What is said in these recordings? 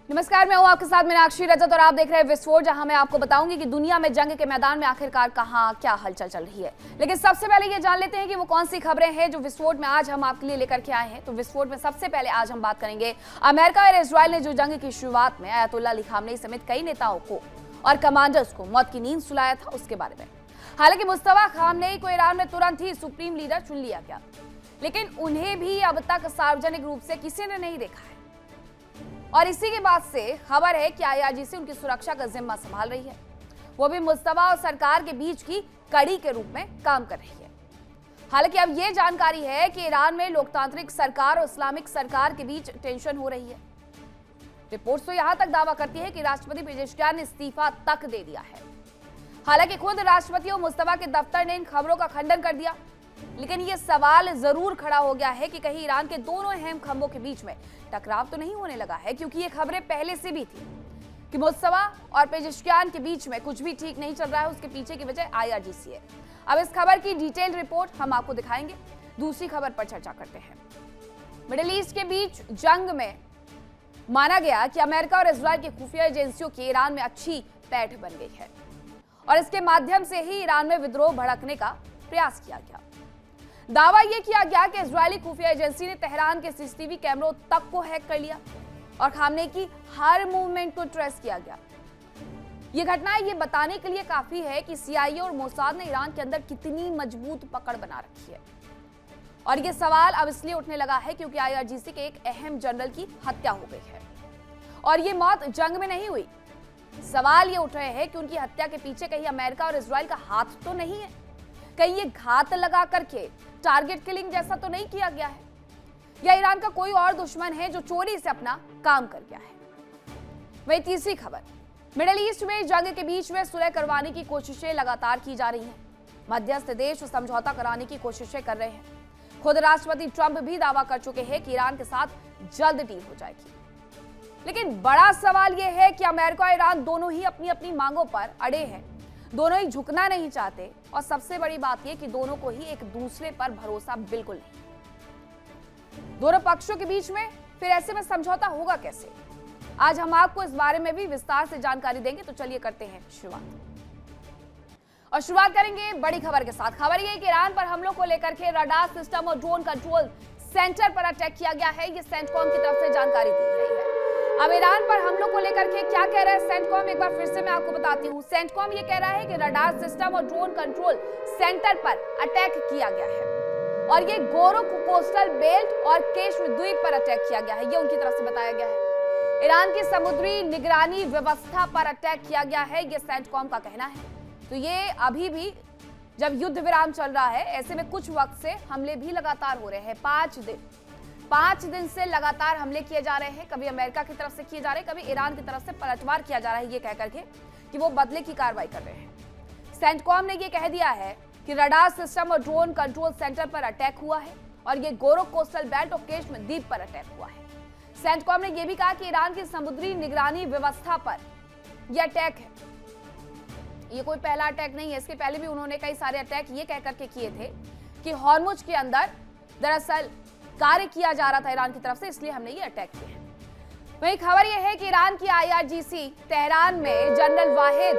नमस्कार, मैं हूं आपके साथ मीनाक्षी रजत और आप देख रहे हैं विस्फोट, जहां मैं आपको बताऊंगी कि दुनिया में जंग के मैदान में आखिरकार कहां क्या हलचल चल रही है। लेकिन सबसे पहले ये जान लेते हैं कि वो कौन सी खबरें हैं जो विस्फोट में आज हम आपके लिए लेकर के आए हैं। तो विस्फोट में सबसे पहले आज हम बात करेंगे अमेरिका और इजराइल ने जो जंग की शुरुआत में अयतुल्ला अली खामनेई समेत कई नेताओं को और कमांडर्स को मौत की नींद सुलाया था, उसके बारे में। हालांकि मुस्तफा खामनेई को ईरान में तुरंत ही सुप्रीम लीडर चुन लिया गया, लेकिन उन्हें भी अब तक सार्वजनिक रूप से किसी ने नहीं देखा है। और इसी के बाद से खबर है कि IRGC उनकी सुरक्षा का जिम्मा संभाल रही है, वो भी मुस्तफा और सरकार के बीच की कड़ी के रूप में काम कर रही है। हालांकि अब यह जानकारी है कि ईरान में लोकतांत्रिक सरकार और इस्लामिक सरकार के बीच टेंशन हो रही है। रिपोर्ट्स तो यहां तक दावा करती है कि राष्ट्रपति पेजेश्कियान ने इस्तीफा तक दे दिया है। हालांकि खुद राष्ट्रपति और मुस्तफा के दफ्तर ने इन खबरों का खंडन कर दिया, लेकिन यह सवाल जरूर खड़ा हो गया है कि कहीं ईरान के दोनों अहम खंभों के बीच में टकराव तो नहीं होने लगा है, क्योंकि ये खबरें पहले से भी थी कि मुस्तफा और पेजेश्कियान के बीच में कुछ भी ठीक नहीं चल रहा है। उसके पीछे की वजह IRGC है। अब इस खबर की डिटेल रिपोर्ट हम आपको दिखाएंगे। दूसरी खबर पर चर्चा करते हैं। मिडिल ईस्ट के बीच जंग में माना गया कि अमेरिका और इजराइल की खुफिया एजेंसियों की ईरान में अच्छी पैठ बन गई है और इसके माध्यम से ही ईरान में विद्रोह भड़कने का प्रयास किया गया। दावा यह किया गया कि इजरायली खुफिया एजेंसी ने तेहरान के CCTV कैमरों तक को हैक कर लिया और खामनेई की हर मूवमेंट को ट्रेस किया गया। यह घटना ये बताने के लिए काफी है कि CIA और मोसाद ने ईरान के अंदर कितनी मजबूत पकड़ बना रखी है। और यह सवाल अब इसलिए उठने लगा है क्योंकि IRGC के एक अहम जनरल की हत्या हो गई है और ये मौत जंग में नहीं हुई। सवाल ये उठ रहे हैं कि उनकी हत्या के पीछे कहीं अमेरिका और इजराइल का हाथ तो नहीं है, कहीं ये घात लगा करके टारगेट किलिंग जैसा तो नहीं किया गया है, या ईरान का कोई और दुश्मन है जो चोरी से अपना काम कर गया है। वही तीसरी खबर, मिडिल ईस्ट में जंग के बीच में सुलह करवाने की कोशिशें लगातार की जा रही हैं। मध्यस्थ देश समझौता कराने की कोशिशें कर रहे हैं। खुद राष्ट्रपति ट्रंप भी दावा कर चुके हैं कि ईरान के साथ जल्द डील हो जाएगी। लेकिन बड़ा सवाल यह है कि अमेरिका और ईरान दोनों ही अपनी अपनी मांगों पर अड़े हैं, दोनों ही झुकना नहीं चाहते और सबसे बड़ी बात यह कि दोनों को ही एक दूसरे पर भरोसा बिल्कुल नहीं। दोनों पक्षों के बीच में फिर ऐसे में समझौता होगा कैसे? आज हम आपको इस बारे में भी विस्तार से जानकारी देंगे। तो चलिए करते हैं शुरुआत। और शुरुआत करेंगे बड़ी खबर के साथ। खबर यह है कि ईरान पर हमलों को लेकर के रडार सिस्टम और ड्रोन कंट्रोल सेंटर पर अटैक किया गया है। यह सेंटकॉम की तरफ से जानकारी दी गई है। अब ईरान पर हमलों को लेकर के क्या कह रहा है सेंटकॉम, एक बार फिर से मैं आपको बताती हूँ। सेंटकॉम ये कह रहा है कि रडार सिस्टम और ड्रोन कंट्रोल सेंटर पर अटैक किया गया है और ये गोरोक कोस्टल बेल्ट और केश्म द्वीप पर अटैक किया गया है, ये उनकी तरफ से बताया गया है। ईरान की समुद्री निगरानी व्यवस्था पर अटैक किया गया है, ये सेंटकॉम का कहना है। तो ये अभी भी जब युद्ध विराम चल रहा है, ऐसे में कुछ वक्त से हमले भी लगातार हो रहे हैं। 5 दिन से लगातार हमले किए जा रहे हैं। कभी अमेरिका की तरफ से किए जा रहे हैं, कभी ईरान की तरफ से पलटवार किया जा रहा है, ये कह करके कि वो बदले की कार्रवाई कर रहे हैं। सेंटकॉम ने ये कह दिया है कि रडार सिस्टम और ड्रोन कंट्रोल सेंटर पर अटैक हुआ है और ये गोरोक कोस्टल बेल्ट और केश्म द्वीप पर अटैक हुआ है। सेंटकॉम ने यह भी कहा कि ईरान की समुद्री निगरानी व्यवस्था पर यह अटैक है। ये कोई पहला अटैक नहीं है, इसके पहले भी उन्होंने कई सारे अटैक ये कह करके किए थे कि हॉर्मुज के अंदर दरअसल कार्य किया जा रहा था ईरान की तरफ से, इसलिए हमने ये अटैक किया है। वही खबर यह है कि ईरान की IRGC तेहरान में जनरल वाहिद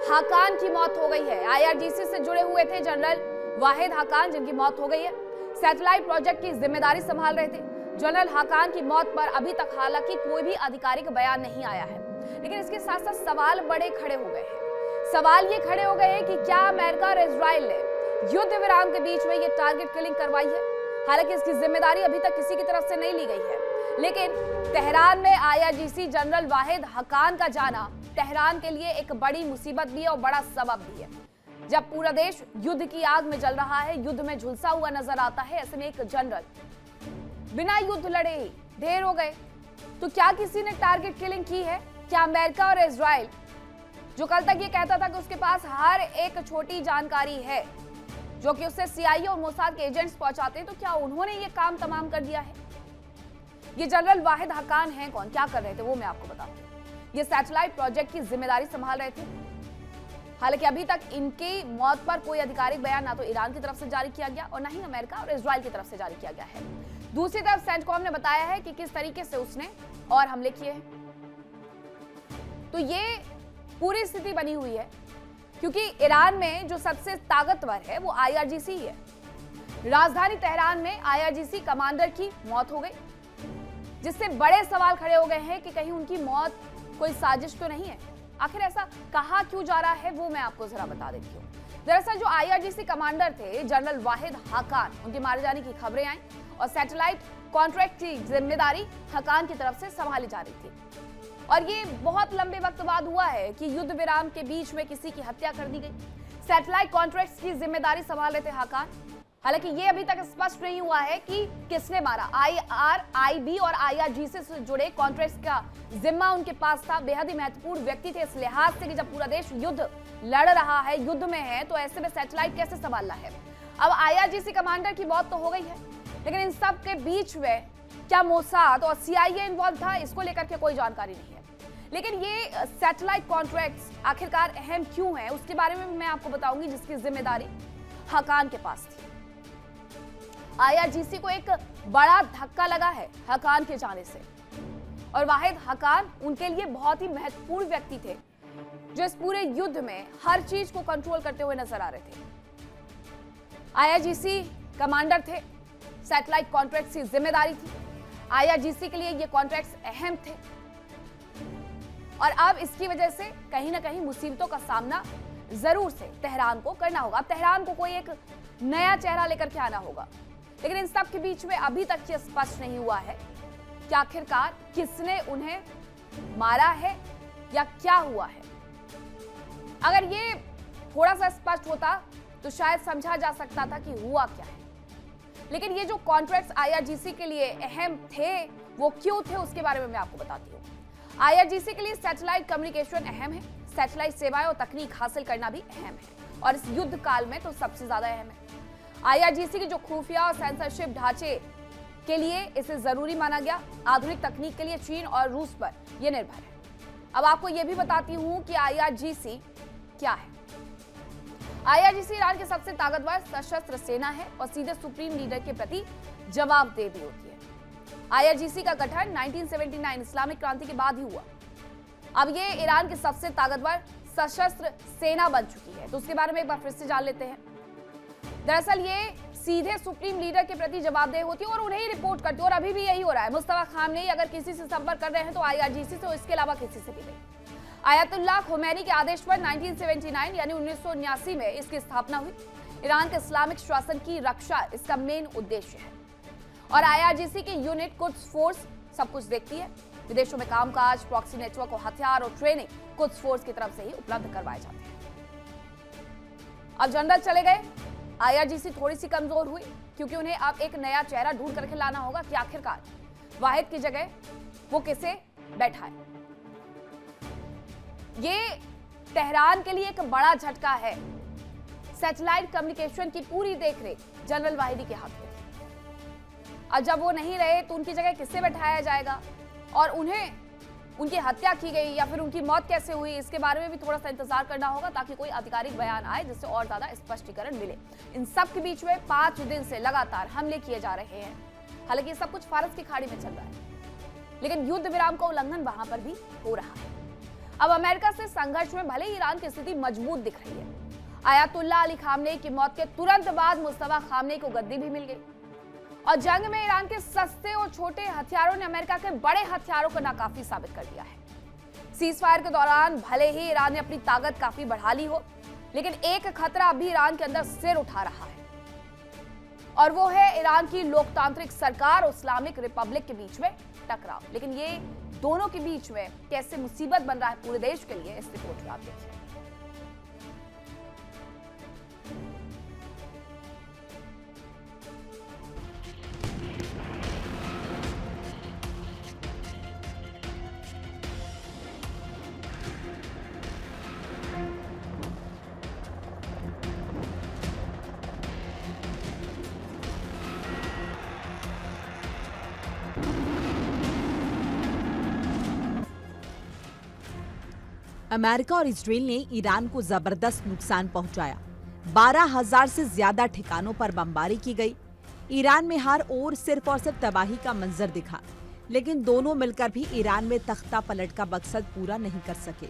हाकान की मौत हो गई है। IRGC से जुड़े हुए थे जनरल वाहिद हाकान, जिनकी मौत हो गई है। सैटेलाइट प्रोजेक्ट की जिम्मेदारी संभाल रहे थे। जनरल हाकान की मौत पर अभी तक हालांकि कोई भी आधिकारिक बयान नहीं आया है, लेकिन इसके साथ साथ सवाल बड़े खड़े हो गए हैं। सवाल ये खड़े हो गए हैं कि क्या अमेरिका और इजराइल ने युद्ध विराम के बीच में ये टारगेट किलिंग करवाई है? हालांकि इसकी जिम्मेदारी अभी तक किसी की तरफ से नहीं ली गई है, लेकिन तेहरान में IRGC जनरल वाहिद हकान का जाना तेहरान के लिए एक बड़ी मुसीबत भी है और बड़ा सबब भी है। जब पूरा देश युद्ध की आग में जल रहा है, युद्ध में झुलसा हुआ नजर आता है, ऐसे में एक जनरल बिना युद्ध लड़े ही ढेर हो गए, तो क्या किसी ने टारगेट किलिंग की है? क्या अमेरिका और इजराइल, जो कल तक ये कहता था कि उसके पास हर एक छोटी जानकारी है जो कि उससे CIA और मोसाद के एजेंट्स पहुंचाते हैं, तो क्या उन्होंने ये काम तमाम कर दिया है? ये जनरल वाहिद हकान हैं कौन, क्या कर रहे थे, वो मैं आपको बताऊं। ये सैटेलाइट प्रोजेक्ट की जिम्मेदारी संभाल रहे थे। हालांकि अभी तक इनकी मौत पर कोई आधिकारिक बयान ना तो ईरान की तरफ से जारी किया गया और ना ही अमेरिका और इजराइल की तरफ से जारी किया गया है। दूसरी तरफ सेंटकॉम ने बताया है कि किस तरीके से उसने और हमले किए हैं। तो ये पूरी स्थिति बनी हुई है क्योंकि ईरान में जो सबसे ताकतवर है वो IRGC ही है। राजधानी तेहरान में IRGC कमांडर की मौत हो गई, जिससे बड़े सवाल खड़े हो गए हैं कि कहीं उनकी मौत कोई साजिश तो नहीं है। आखिर ऐसा कहा क्यों जा रहा है वो मैं आपको जरा बता देती हूँ। दरअसल जो IRGC कमांडर थे जनरल वाहिद हक्कान, उनके मारे जाने की खबरें आई और सैटेलाइट कॉन्ट्रैक्ट की जिम्मेदारी हक्कान की तरफ से संभाली जा रही थी। और ये बहुत लंबे वक्त बाद हुआ है कि युद्ध विराम के बीच में किसी की हत्या कर दी गई। सैटेलाइट कॉन्ट्रैक्ट्स की जिम्मेदारी संभाल रहे थे हक्कान। हालांकि ये अभी तक स्पष्ट नहीं हुआ है कि किसने मारा। IRIB और IRGC से जुड़े कॉन्ट्रैक्ट्स का जिम्मा उनके पास था। बेहद ही महत्वपूर्ण व्यक्ति थे इस लिहाज से कि जब पूरा देश युद्ध लड़ रहा है, युद्ध में है, तो ऐसे में सैटेलाइट कैसे संभालना है। अब IRGC कमांडर की मौत तो हो गई है, लेकिन इन सब के बीच में क्या मोसाद और CIA इन्वॉल्व था, इसको लेकर के कोई जानकारी नहीं है। लेकिन ये सैटेलाइट कॉन्ट्रैक्ट्स आखिरकार अहम क्यों है, उसके बारे में मैं आपको बताऊंगी, जिसकी जिम्मेदारी हक्कान के पास थी। IRGC को एक बड़ा धक्का लगा है हक्कान के जाने से, और वाहिद हक्कान उनके लिए बहुत ही महत्वपूर्ण व्यक्ति थे जो इस पूरे युद्ध में हर चीज को कंट्रोल करते हुए नजर आ रहे थे। IRGC कमांडर थे, सैटेलाइट कॉन्ट्रैक्ट्स की जिम्मेदारी थी। IRGC के लिए ये कॉन्ट्रैक्ट्स अहम थे और अब इसकी वजह से कहीं ना कहीं मुसीबतों का सामना जरूर से तेहरान को करना होगा। अब तेहरान को कोई एक नया चेहरा लेकर के आना होगा, लेकिन इन सब के बीच में अभी तक ये स्पष्ट नहीं हुआ है कि आखिरकार किसने उन्हें मारा है या क्या हुआ है। अगर ये थोड़ा सा स्पष्ट होता तो शायद समझा जा सकता था कि हुआ क्या है, लेकिन ये जो कॉन्ट्रैक्ट्स IRGC के लिए अहम थे वो क्यों थे उसके बारे में मैं आपको बताती हूँ। IRGC के लिए सैटेलाइट कम्युनिकेशन अहम है, सैटेलाइट सेवाएं और तकनीक हासिल करना भी अहम है, और इस युद्ध काल में तो सबसे ज्यादा अहम है। IRGC की जो खुफिया और सेंसरशिप ढांचे के लिए इसे जरूरी माना गया। आधुनिक तकनीक के लिए चीन और रूस पर यह निर्भर है। अब आपको यह भी बताती हूं कि IRGC क्या है। IRGC ईरान की सबसे ताकतवर सशस्त्र सेना है और सीधे सुप्रीम लीडर के प्रति जवाबदेह भी होती है। IRGC का गठन 1979 इस्लामिक क्रांति के बाद ही हुआ। अब ये ईरान की सबसे ताकतवर सशस्त्र सेना बन चुकी है, तो उसके बारे में एक बार फिर से जान लेते हैं। दरअसल ये सीधे सुप्रीम लीडर के प्रति जवाबदेह होती है और उन्हें ही रिपोर्ट करती है, और अभी भी यही हो रहा है। मुस्तफा खामनेई अगर किसी से संपर्क कर रहे हैं तो IRGC से, और इसके अलावा किसी से भी नहीं। आयतुल्लाह खोमैनी के आदेश पर 1979 यानी 1979 में इसकी स्थापना हुई। ईरान के इस्लामिक शासन की रक्षा इसका मेन उद्देश्य है, और IRGC की यूनिट कुद्स फोर्स सब कुछ देखती है। विदेशों में कामकाज, प्रॉक्सी नेटवर्क और हथियार और ट्रेनिंग कुद्स फोर्स की तरफ से ही उपलब्ध करवाए जाते हैं। अब जनरल चले गए, IRGC थोड़ी सी कमजोर हुई क्योंकि उन्हें अब एक नया चेहरा ढूंढ करके लाना होगा कि आखिरकार वाहिद की जगह वो किसे बैठाए। ये तेहरान के लिए एक बड़ा झटका है। सैटेलाइट कम्युनिकेशन की पूरी देखरेख जनरल वाहिदी के हाथ में थी। अब जब वो नहीं रहे तो उनकी जगह किससे बैठाया जाएगा, और उन्हें उनकी हत्या की गई या फिर उनकी मौत कैसे हुई, इसके बारे में भी थोड़ा सा इंतजार करना होगा ताकि कोई आधिकारिक बयान आए जिससे और ज्यादा स्पष्टीकरण मिले। इन सब के बीच में 5 दिन से लगातार हमले किए जा रहे हैं। हालांकि सब कुछ फारस की खाड़ी में चल रहा है, लेकिन युद्ध विराम का उल्लंघन वहां पर भी हो रहा है। अब अमेरिका से संघर्ष में भले ही ईरान की स्थिति मजबूत दिख रही है। आयतुल्लाह अली खामनेई की मौत के तुरंत बाद मुस्तफा खामनेई को गद्दी भी मिल गई, और जंग में ईरान के सस्ते और छोटे हथियारों ने अमेरिका के बड़े हथियारों को नाकाफी साबित कर दिया है। सीजफायर के दौरान भले ही ईरान ने अपनी ताकत काफी बढ़ा ली हो, लेकिन एक खतरा अभी ईरान के अंदर सिर उठा रहा है, और वो है ईरान की लोकतांत्रिक सरकार और इस्लामिक रिपब्लिक के बीच में टकराव। लेकिन ये दोनों के बीच में कैसे मुसीबत बन रहा है पूरे देश के लिए, इस रिपोर्ट में आप देखिए। अमेरिका और इजराइल ने ईरान को जबरदस्त नुकसान पहुंचाया। 12,000 से ज्यादा ठिकानों पर बमबारी की गई। ईरान में हर ओर सिर्फ और सिर्फ तबाही का मंजर दिखा। लेकिन दोनों मिलकर भी ईरान में तख्ता पलट का मकसद पूरा नहीं कर सके।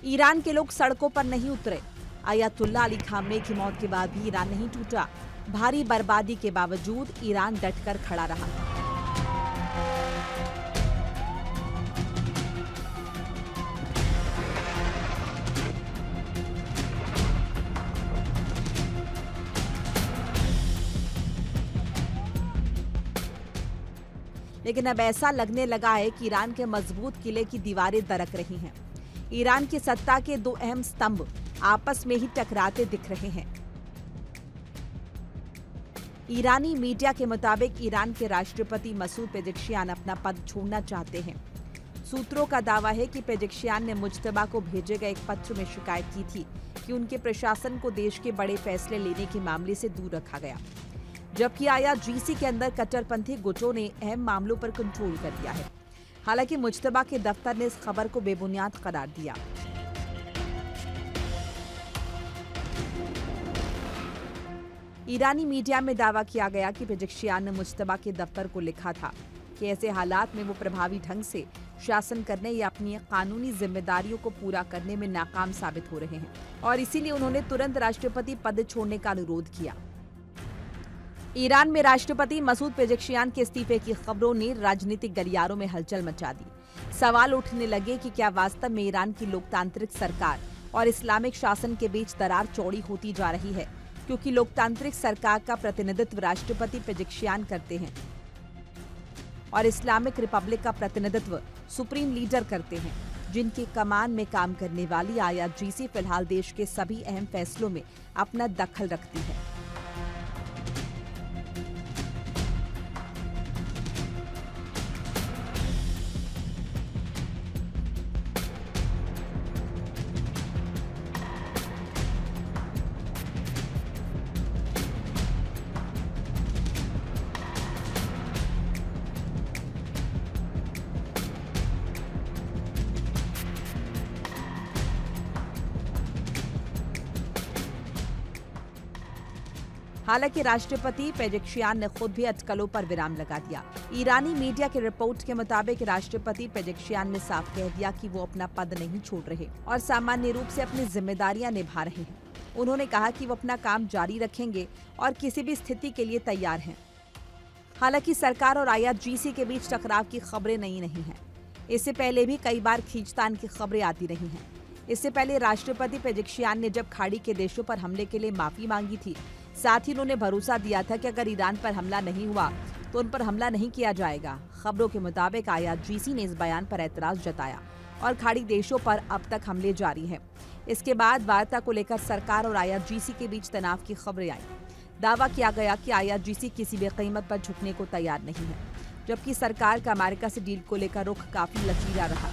ईरान के लोग सड़कों पर नहीं उतरे। अयतुल्ला अली खामेनी की मौत के बाद भी ईरान नहीं टूटा। भारी बर्बादी के बावजूद ईरान डटकर खड़ा रहा। लेकिन अब ऐसा लगने लगा है कि ईरान के मजबूत किले की दीवारें दरक रही हैं। ईरान की सत्ता के दो अहम स्तंभ आपस में ही टकराते दिख रहे हैं। ईरानी मीडिया के मुताबिक ईरान के राष्ट्रपति मसूद पेजेश्कियान अपना पद छोड़ना चाहते हैं। सूत्रों का दावा है कि पेजेश्कियान ने मुज्तबा को भेजे गए एक पत्र में शिकायत की थी कि उनके प्रशासन को देश के बड़े फैसले लेने के मामले से दूर रखा गया, जबकि IRGC के अंदर कट्टरपंथी गुटों ने अहम मामलों पर कंट्रोल कर दिया है। हालांकि मुज्तबा के दफ्तर ने इस खबर को बेबुनियाद करार दिया। ईरानी मीडिया में दावा किया गया कि पेजेश्कियान ने मुज्तबा के दफ्तर को लिखा था कि ऐसे हालात में वो प्रभावी ढंग से शासन करने या अपनी कानूनी जिम्मेदारियों को पूरा करने में नाकाम साबित हो रहे हैं और इसीलिए उन्होंने तुरंत राष्ट्रपति पद छोड़ने का अनुरोध किया। ईरान में राष्ट्रपति मसूद पेजेश्कियान के इस्तीफे की खबरों ने राजनीतिक गलियारों में हलचल मचा दी। सवाल उठने लगे कि क्या वास्तव में ईरान की लोकतांत्रिक सरकार और इस्लामिक शासन के बीच दरार चौड़ी होती जा रही है, क्योंकि लोकतांत्रिक सरकार का प्रतिनिधित्व राष्ट्रपति पेजेश्कियान करते हैं और इस्लामिक रिपब्लिक का प्रतिनिधित्व सुप्रीम लीडर करते हैं, जिनकी कमान में काम करने वाली IRGC फिलहाल देश के सभी अहम फैसलों में अपना दखल रखती है। हालांकि राष्ट्रपति पेजेश्कियान ने खुद भी अटकलों पर विराम लगा दिया। ईरानी मीडिया की रिपोर्ट के मुताबिक राष्ट्रपति पेजेश्कियान ने साफ कह दिया कि वो अपना पद नहीं छोड़ रहे और सामान्य रूप से अपनी जिम्मेदारियां निभा रहे हैं। उन्होंने कहा कि वो अपना काम जारी रखेंगे और किसी भी स्थिति के लिए तैयार हैं। हालांकि सरकार और IRGC के बीच टकराव की खबरें नहीं हैं। इससे पहले भी कई बार खींचतान की खबरें आती रही हैं। इससे पहले राष्ट्रपति पेजेश्कियान ने जब खाड़ी के देशों पर हमले के लिए माफी मांगी थी, साथ ही उन्होंने भरोसा दिया था कि अगर ईरान पर हमला नहीं हुआ तो उन पर हमला नहीं किया जाएगा। खबरों के मुताबिक IRGC ने इस बयान पर ऐतराज जताया और खाड़ी देशों पर अब तक हमले जारी हैं। इसके बाद वार्ता को लेकर सरकार और IRGC के बीच तनाव की खबरें आई। दावा किया गया कि IRGC किसी भी कीमत पर झुकने को तैयार नहीं है, जबकि सरकार का अमेरिका से डील को लेकर रुख काफी लचीला रहा।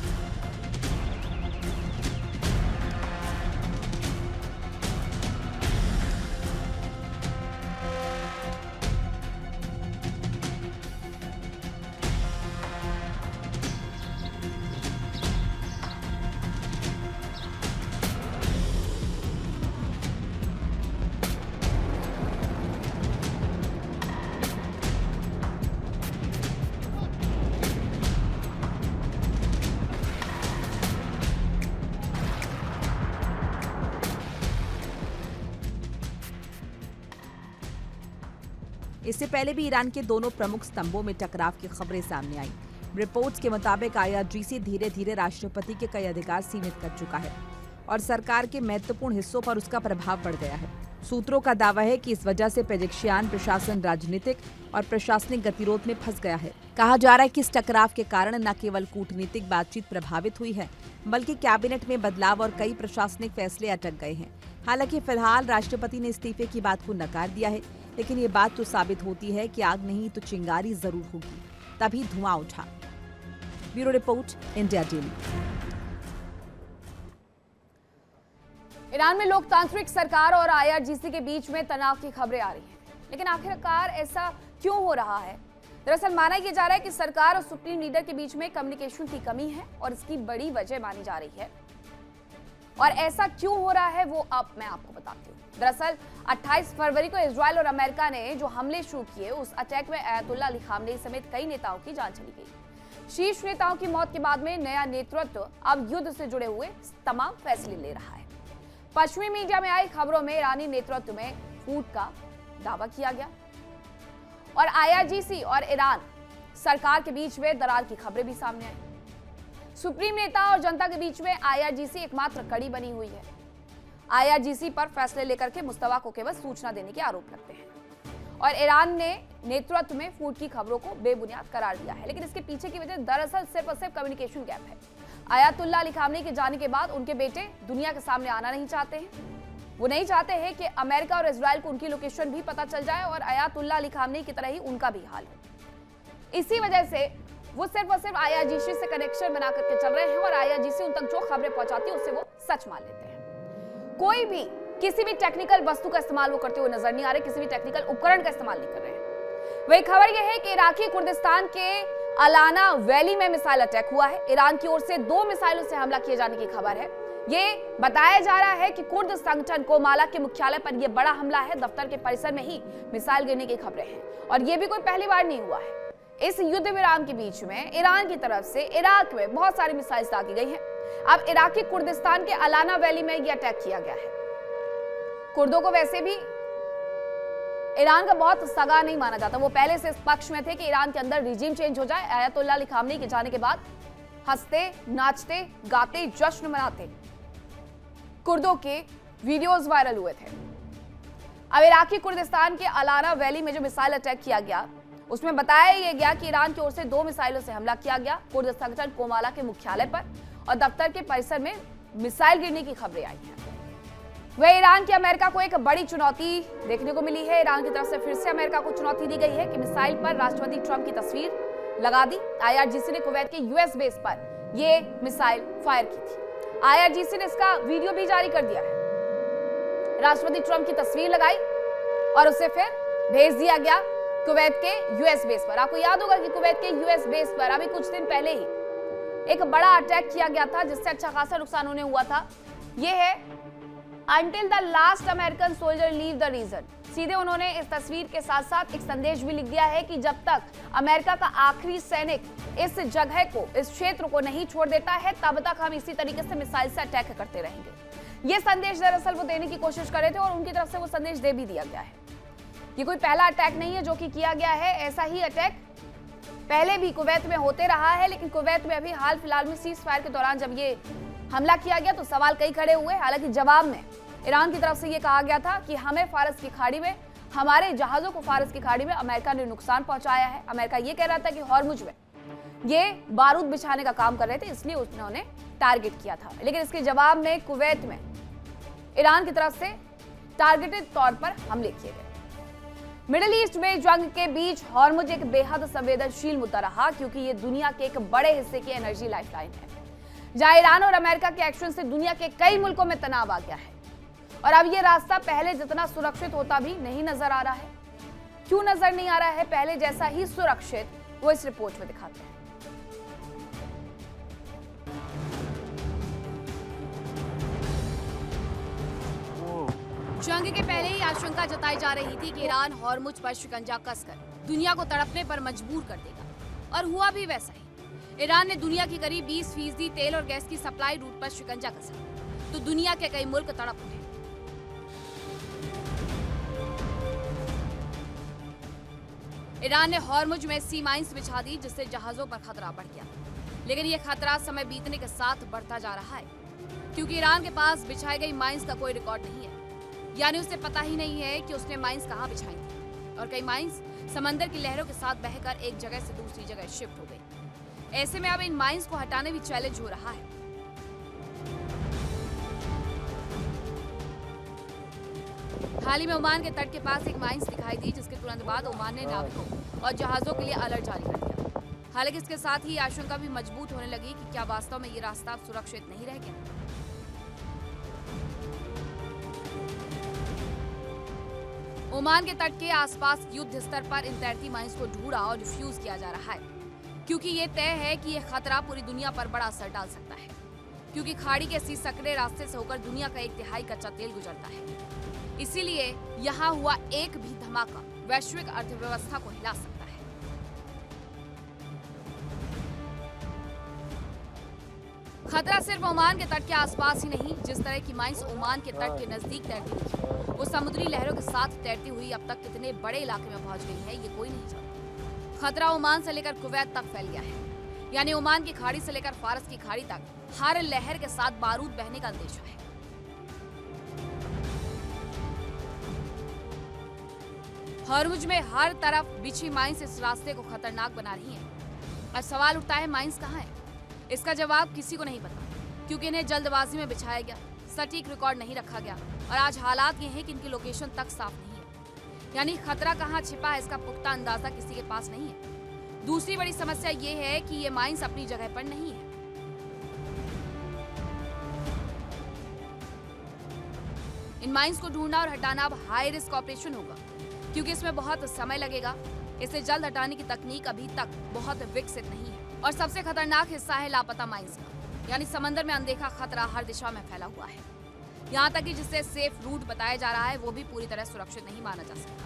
इससे पहले भी ईरान के दोनों प्रमुख स्तंभों में टकराव की खबरें सामने आई। रिपोर्ट्स के मुताबिक IRGC धीरे धीरे राष्ट्रपति के कई अधिकार सीमित कर चुका है और सरकार के महत्वपूर्ण हिस्सों पर उसका प्रभाव बढ़ गया है। सूत्रों का दावा है कि इस वजह से पेजेश्कियान प्रशासन राजनीतिक और प्रशासनिक गतिरोध में फंस गया है। कहा जा रहा है कि इस टकराव के कारण न केवल कूटनीतिक बातचीत प्रभावित हुई है, बल्कि कैबिनेट में बदलाव और कई प्रशासनिक फैसले अटक गए हैं। हालांकि फिलहाल राष्ट्रपति ने इस्तीफे की बात को नकार दिया है, लेकिन ये बात तो साबित होती है कि आग नहीं तो चिंगारी जरूर होगी, तभी धुआं उठा। Bureau report, India daily. Iran में लोकतांत्रिक सरकार और IRGC के बीच में तनाव की खबरें आ रही हैं, लेकिन आखिरकार ऐसा क्यों हो रहा है? दरअसल माना यह जा रहा है कि सरकार और सुप्रीम लीडर के बीच में कम्युनिकेशन की कमी है और इसकी बड़ी वजह मानी जा रही है और ऐसा क्यों हो रहा है वो अब मैं आपको बताती हूँ। दरअसल 28 फरवरी को इजरायल और अमेरिका ने जो हमले शुरू किए, उस अटैक में अयातुल्ला अली खामनेई समेत कई नेताओं की जान चली गई। शीर्ष नेताओं की मौत के बाद में नया नेतृत्व अब युद्ध से जुड़े हुए तमाम फैसले ले रहा है। पश्चिमी मीडिया में आई खबरों में ईरानी नेतृत्व में फूट का दावा किया गया और IRGC और ईरान सरकार के बीच में दरार की खबरें भी सामने आई। सुप्रीम नेता और जनता के बीच में IRGC एकमात्र कड़ी बनी हुई है। IRGC पर फैसले लेकर के मुस्तफा को केवल सूचना देने के आरोप लगते हैं और ईरान ने नेतृत्व में फूट की खबरों को बेबुनियाद करार दिया है। लेकिन इसके पीछे की वजह दरअसल सिर्फ और सिर्फ कम्युनिकेशन गैप है। अयातुल्ला अली खामनेई के जाने के बाद उनके बेटे दुनिया के सामने आना नहीं चाहते हैं। वो नहीं चाहते हैं कि अमेरिका और इजराइल को उनकी लोकेशन भी पता चल जाए और अयातुल्ला अली खामनेई की तरह ही उनका भी हाल हो। इसी वजह से वो सिर्फ और सिर्फ IRGC से कनेक्शन बना करके चल रहे हैं और IRGC उन तक जो खबरें पहुंचाती है उससे वो सच मान लेते हैं। कोई भी किसी भी टेक्निकल वस्तु का इस्तेमाल वो करते हुए नजर नहीं आ रहे, किसी भी टेक्निकल उपकरण का इस्तेमाल नहीं कर रहे हैं। वही खबर यह है कि इराकी कुर्दिस्तान के अलाना वैली में मिसाइल अटैक हुआ है। ईरान की ओर से 2 मिसाइलों से हमला किए जाने की खबर है। ये बताया जा रहा है कि कुर्द संगठन कोमाला के मुख्यालय पर यह बड़ा हमला है। दफ्तर के परिसर में ही मिसाइल गिरने की खबरें हैं और यह भी कोई पहली बार नहीं हुआ है। इस युद्ध विराम के बीच में ईरान की तरफ से इराक में बहुत सारी मिसाइल दागी गई हैं। अब इराकी कुर्दिस्तान के अलाना वैली में यह अटैक किया गया है। कुर्दों को वैसे भी ईरान का बहुत सगा नहीं माना जाता। वो पहले से इस पक्ष में थे कि ईरान के अंदर रिजीम चेंज हो जाए। अयातुल्ला अली खामनेई के जाने के बाद हंसते, नाचते, गाते, जश्न मनाते कुर्दों के वीडियोस वायरल हुए थे। अब इराकी कुर्दिस्तान के अलाना वैली में जो मिसाइल अटैक किया गया, उसमें बताया यह गया कि ईरान की ओर से 2 मिसाइलों से हमला किया गया कुर्द संगठन कोमाला के मुख्यालय पर और दफ्तर के परिसर में मिसाइल गिरने की खबरें आई हैं। वह ईरान की अमेरिका को एक बड़ी चुनौती देखने को मिली है। ईरान की तरफ से फिर से अमेरिका को चुनौती दी गई है कि मिसाइल पर राष्ट्रपति ट्रंप की तस्वीर लगा दी। IRGC ने कुवैत के US बेस पर यह मिसाइल फायर की थी। IRGC ने इसका वीडियो भी जारी कर दिया है। राष्ट्रपति ट्रंप की तस्वीर लगाई और उसे फिर भेज दिया गया कुवैत के US बेस पर। आपको याद होगा कि कुवैत के US बेस पर अभी कुछ दिन पहले ही एक बड़ा अटैक किया गया था जिससे अच्छा खासा नुकसान उन्हें हुआ था। यह है Until the last American soldier leave the region। सीधे उन्होंने इस तस्वीर के साथ साथ एक संदेश भी लिख दिया है कि जब तक अमेरिका का आखिरी सैनिक इस जगह को, इस क्षेत्र को नहीं छोड़ देता है, तब तक हम इसी तरीके से मिसाइल से अटैक करते रहेंगे। ये संदेश दरअसल वो देने की कोशिश कर रहे थे और उनकी तरफ से वो संदेश दे भी दिया गया है। ये कोई पहला अटैक नहीं है जो कि किया गया है। ऐसा ही अटैक पहले भी कुवैत में होते रहा है, लेकिन कुवैत में अभी हाल फिलहाल में सीज फायर के दौरान जब ये हमला किया गया तो सवाल कई खड़े हुए। हालांकि जवाब में ईरान की तरफ से यह कहा गया था कि हमें फारस की खाड़ी में, हमारे जहाजों को फारस की खाड़ी में अमेरिका ने नुकसान पहुंचाया है। अमेरिका ये कह रहा था कि हॉर्मुज में ये बारूद बिछाने का काम कर रहे थे, इसलिए उन्होंने टारगेट किया था। लेकिन इसके जवाब में कुवैत में ईरान की तरफ से टारगेटेड तौर पर हमले किए गए। मिडिल ईस्ट में जंग के बीच हॉर्मुज एक बेहद संवेदनशील मुद्दा रहा, क्योंकि ये दुनिया के एक बड़े हिस्से की एनर्जी लाइफलाइन है, जहां ईरान और अमेरिका के एक्शन से दुनिया के कई मुल्कों में तनाव आ गया है और अब ये रास्ता पहले जितना सुरक्षित होता भी नहीं नजर आ रहा है। क्यों नजर नहीं आ रहा है पहले जैसा ही सुरक्षित, वो इस रिपोर्ट में दिखाते हैं। जंग के पहले ही आशंका जताई जा रही थी कि ईरान हॉर्मुज पर शिकंजा कसकर दुनिया को तड़पने पर मजबूर कर देगा, और हुआ भी वैसा ही। ईरान ने दुनिया की करीब 20% तेल और गैस की सप्लाई रूट पर शिकंजा कसा, तो दुनिया के कई मुल्क तड़प उठे। ईरान ने हॉर्मुज में सी माइंस बिछा दी, जिससे जहाजों पर खतरा बढ़ गया। लेकिन यह खतरा समय बीतने के साथ बढ़ता जा रहा है, क्योंकि ईरान के पास बिछाई गई माइंस का कोई रिकॉर्ड नहीं है, यानी उसे पता ही नहीं है कि उसने माइंस कहां बिछाई थी, और कई माइंस समंदर की लहरों के साथ बहकर एक जगह से दूसरी जगह शिफ्ट हो गई। ऐसे में अब इन माइंस को हटाने भी चैलेंज हो रहा है। हाल ही में ओमान के तट के पास एक माइंस दिखाई दी, जिसके तुरंत बाद ओमान ने नाविकों और जहाजों के लिए अलर्ट जारी कर दिया। हालांकि इसके साथ ही आशंका भी मजबूत होने लगी कि क्या वास्तव में ये रास्ता सुरक्षित नहीं रह गया। ओमान के तट के आसपास युद्ध स्तर पर इन तैरती माइंस को ढूंढा और डिफ्यूज किया जा रहा है, क्योंकि ये तय है कि यह खतरा पूरी दुनिया पर बड़ा असर डाल सकता है। क्योंकि खाड़ी के इसी सकरे रास्ते से होकर दुनिया का 1/3 कच्चा तेल गुजरता है। इसीलिए यहाँ हुआ एक भी धमाका वैश्विक अर्थव्यवस्था को हिला सकता है। खतरा सिर्फ ओमान के तट के आसपास ही नहीं, जिस तरह की माइंस ओमान के तट के नजदीक तैरती थी, वो समुद्री लहरों के साथ तैरती हुई अब तक कितने बड़े इलाके में पहुंच गई है, ये कोई नहीं जानता। खतरा ओमान से लेकर कुवैत तक फैल गया है, यानी ओमान की खाड़ी से लेकर फारस की खाड़ी तक हर लहर के साथ बारूद बहने का अंदेशा है। हॉर्मुज में हर तरफ बिछी माइंस इस रास्ते को खतरनाक बना रही हैं। अब सवाल उठता है, माइंस कहाँ है? इसका जवाब किसी को नहीं पता, क्योंकि इन्हें जल्दबाजी में बिछाया गया, सटीक रिकॉर्ड नहीं रखा गया और आज हालात ये हैं कि इनकी लोकेशन तक साफ नहीं है। यानी खतरा कहाँ छिपा है इसका पुख्ता अंदाजा किसी के पास नहीं है। दूसरी बड़ी समस्या ये है कि ये माइंस अपनी जगह पर नहीं है। इन माइंस को ढूंढना और हटाना अब हाई रिस्क ऑपरेशन होगा, क्योंकि इसमें बहुत समय लगेगा। इसे जल्द हटाने की तकनीक अभी तक बहुत विकसित नहीं है। और सबसे खतरनाक हिस्सा है लापता माइंस का, यानी समंदर में अनदेखा खतरा हर दिशा में फैला हुआ है। यहाँ तक कि जिसे सेफ रूट बताया जा रहा है वो भी पूरी तरह सुरक्षित नहीं माना जा सकता।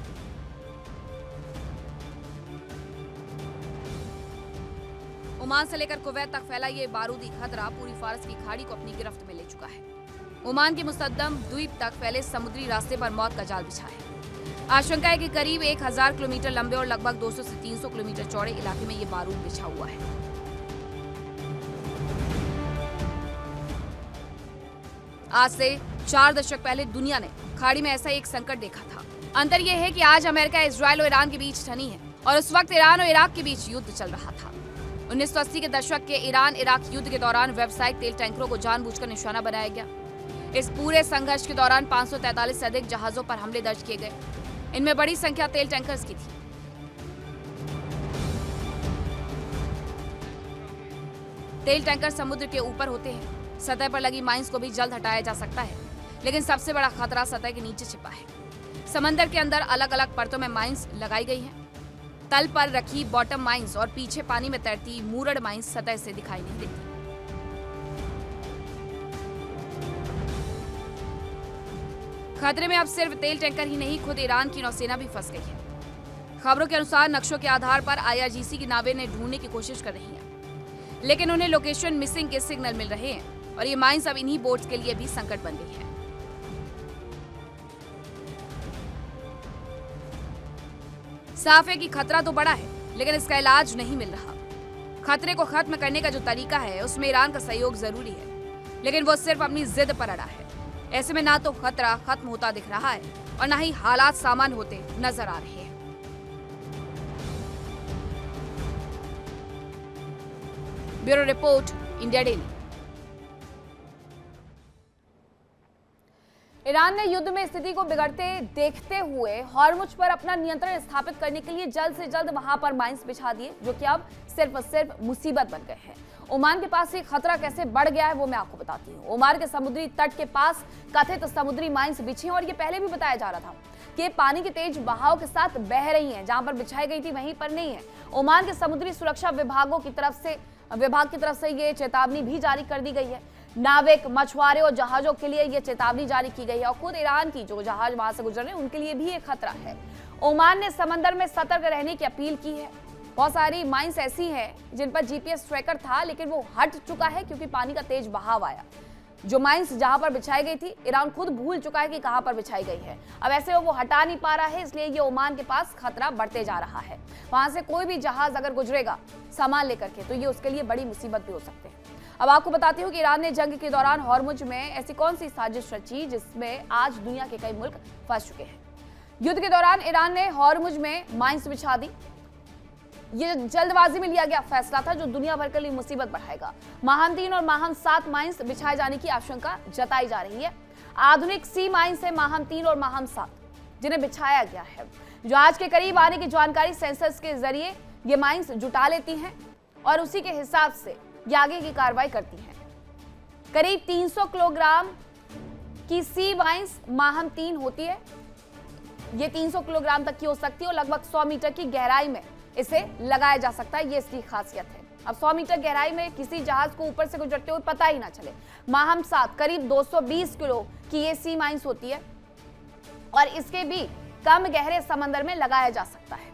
ओमान से लेकर कुवैत तक फैला ये बारूदी खतरा पूरी फारस की खाड़ी को अपनी गिरफ्त में ले चुका है। ओमान के मुसद्दम द्वीप तक फैले समुद्री रास्ते पर मौत का जाल बिछा है। आशंका है कि करीब 1000 किलोमीटर लंबे और लगभग 200 से 300 किलोमीटर चौड़े इलाके में ये बारूद बिछा हुआ है। आज से 4 दशक पहले दुनिया ने खाड़ी में ऐसा एक संकट देखा था। अंतर यह है कि आज अमेरिका, इजराइल और ईरान के बीच ठनी है और उस वक्त ईरान और इराक के बीच युद्ध चल रहा था। 1980 के दशक के ईरान इराक युद्ध के दौरान व्यावसायिक तेल टैंकरों को जानबूझकर निशाना बनाया गया। इस पूरे संघर्ष के दौरान 543 से अधिक जहाजों पर हमले दर्ज किए गए। इनमें बड़ी संख्या तेल टैंकर्स की थी। तेल टैंकर समुद्र के ऊपर होते हैं। सतह पर लगी माइंस को भी जल्द हटाया जा सकता है, लेकिन सबसे बड़ा खतरा सतह के नीचे छिपा है। समंदर के अंदर अलग अलग परतों में माइंस लगाई गई हैं। तल पर रखी बॉटम माइंस और पीछे पानी में तैरती मूरड माइंस सतह से दिखाई नहीं देती। खतरे में अब सिर्फ तेल टैंकर ही नहीं, खुद ईरान की नौसेना भी फंस गई है। खबरों के अनुसार नक्शों के आधार पर IRGC की नावें ने ढूंढने की कोशिश कर रही हैं, लेकिन उन्हें लोकेशन मिसिंग के सिग्नल मिल रहे हैं और ये माइंस अब इन्हीं बोट्स के लिए भी संकट बन गई है। साफ है कि खतरा तो बड़ा है, लेकिन इसका इलाज नहीं मिल रहा। खतरे को खत्म करने का जो तरीका है उसमें ईरान का सहयोग जरूरी है, लेकिन वो सिर्फ अपनी जिद पर अड़ा है। ऐसे में ना तो खतरा खत्म होता दिख रहा है और ना ही हालात सामान्य होते नजर आ रहे हैं। Bureau report, India daily. Iran ने युद्ध में स्थिति को बिगड़ते देखते हुए हॉर्मुज पर अपना नियंत्रण स्थापित करने के लिए जल्द से जल्द वहां पर माइंस बिछा दिए, जो कि अब सिर्फ मुसीबत बन गए हैं। ओमान के पास ये खतरा कैसे बढ़ गया है वो मैं आपको बताती हूँ। ओमान के समुद्री तट के पास कथित समुद्री माइंस बिछी हैं और ये पहले भी बताया जा रहा था कि पानी के तेज बहाव के साथ बह रही हैं। जहां पर बिछाई गई थी वहीं पर नहीं है। ओमान के समुद्री सुरक्षा विभाग की तरफ से ये चेतावनी भी जारी कर दी गई है। नाविक, मछुआरे और जहाजों के लिए ये चेतावनी जारी की गई है और खुद ईरान की जो जहाज वहां से गुजर रहे हैं उनके लिए भी ये खतरा है। ओमान ने समंदर में सतर्क रहने की अपील की है। बहुत सारी माइंस ऐसी हैं जिन पर GPS ट्रैकर था, लेकिन वो हट चुका है क्योंकि पानी का तेज बहाव आया। जो माइंस जहां पर बिछाई गई थी, ईरान खुद भूल चुका है कि कहां पर बिछाई गई है। अब ऐसे वो हटा नहीं पा रहा है, इसलिए ये ओमान के पास खतरा बढ़ते जा रहा है। वहां से कोई भी जहाज अगर गुजरेगा सामान लेकर के, तो ये उसके लिए बड़ी मुसीबत भी हो सकते हैं। अब आपको बताती हूँ कि ईरान ने जंग के दौरान हॉर्मुज में ऐसी कौन सी साजिश रची जिसमें आज दुनिया के कई मुल्क फंस चुके हैं। युद्ध के दौरान ईरान ने हॉर्मुज में माइंस बिछा दी। ये जल्दबाजी में लिया गया फैसला था जो दुनिया भर के लिए मुसीबत बढ़ाएगा। माहम 3 और माहम 7 माइंस बिछाए जाने की आशंका जताई जा रही है। आधुनिक सी माइंस है माहम 3 और माहम 7, जिन्हें बिछाया गया है, जो आज के करीब आने की जानकारी सेंसर्स के जरिए ये माइंस जुटा लेती हैं और उसी के हिसाब से ये आगे की कार्रवाई करती हैं। करीब 300 किलोग्राम की सी माइंस माहम 3 होती है। ये 300 किलोग्राम तक की हो सकती है और लगभग 100 मीटर की गहराई में इसे लगाया जा सकता है। ये इसकी खासियत है। अब 100 मीटर गहराई में किसी जहाज को ऊपर से गुजरते हुए पता ही ना चले। माहम 7 करीब 220 किलो की ये सी माइंस होती है और इसके भी कम गहरे समंदर में लगाया जा सकता है।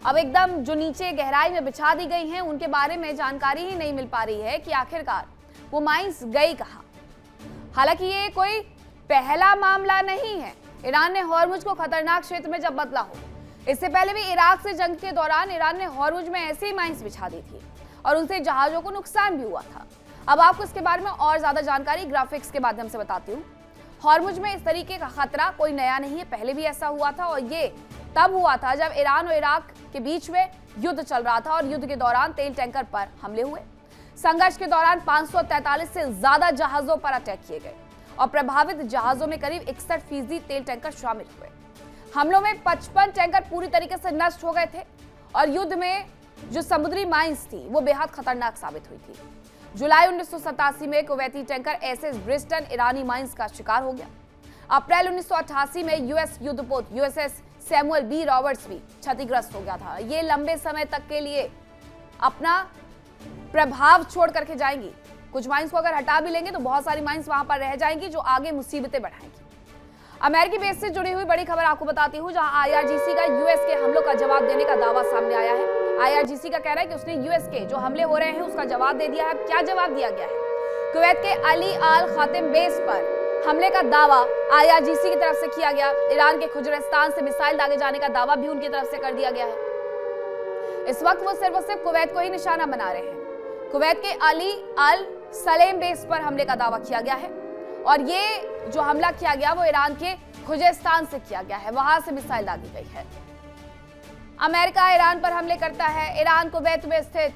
अब एकदम जो नीचे गहराई में बिछा दी गई हैं उनके बारे में जानकारी ही नहीं मिल पा रही है कि आखिरकार वो माइंस गई कहां। हालांकि ये कोई पहला मामला नहीं है। ईरान ने हॉर्मुज को खतरनाक क्षेत्र में जब बदला हो, इससे पहले भी इराक से जंग के दौरान ईरान ने हॉर्मुज में ऐसे ही माइंस बिछा दी थी और उनसे जहाजों को नुकसान भी हुआ था। अब आपको इसके बारे में और ज्यादा जानकारी ग्राफिक्स के माध्यम से बताती हूँ। हॉर्मुज में इस तरीके का खतरा कोई नया नहीं है, पहले भी ऐसा हुआ था और ये तब हुआ था जब ईरान और इराक के बीच में युद्ध चल रहा था और युद्ध के दौरान तेल टैंकर पर हमले हुए। संघर्ष के दौरान 543 से ज्यादा जहाजों पर अटैक किए गए और प्रभावित जहाजों में करीब 61% तेल टैंकर शामिल हुए। हमलों में 55 टैंकर पूरी तरीके से नष्ट हो गए थे और युद्ध में जो समुद्री माइंस थी वो बेहद खतरनाक साबित हुई थी। जुलाई 1987 में कुवैती टैंकर एसएस ब्रिस्टन ईरानी माइंस का शिकार हो गया। अप्रैल 1988 में यूएस युद्धपोत यूएसएस सैमुअल बी रॉबर्ट्स भी क्षतिग्रस्त हो गया था। ये लंबे समय तक के लिए अपना प्रभाव छोड़ करके जाएंगी। कुछ माइंस को अगर हटा भी लेंगे तो बहुत सारी माइंस वहां पर रह जाएंगी जो आगे मुसीबतें बढ़ाएंगी। अमेरिकी बेस से जुड़ी हुई बड़ी खबर आपको बताती हूं, जहां आईआरजीसी का यूएस के हमलों का जवाब देने का दावा सामने आया है। आईआरजीसी का कहना है कि उसने यूएस के जो हमले हो रहे हैं उसका जवाब दे दिया है। क्या जवाब दिया गया है? कुवैत के अली आल खातिम बेस पर हमले का दावा आईआरजीसी की तरफ से किया गया। ईरान के खुजरिस्तान से मिसाइल दागे जाने का दावा भी उनकी तरफ से कर दिया गया है। इस वक्त वो सिर्फ कुवैत को ही निशाना बना रहे हैं। कुवैत के अली अल सलेम बेस पर हमले का दावा किया गया है और ये जो हमला किया गया वो ईरान के खुजरिस्तान से किया गया है, वहां से मिसाइल दागी गई है। अमेरिका ईरान पर हमले करता है। ईरान कुवैत में स्थित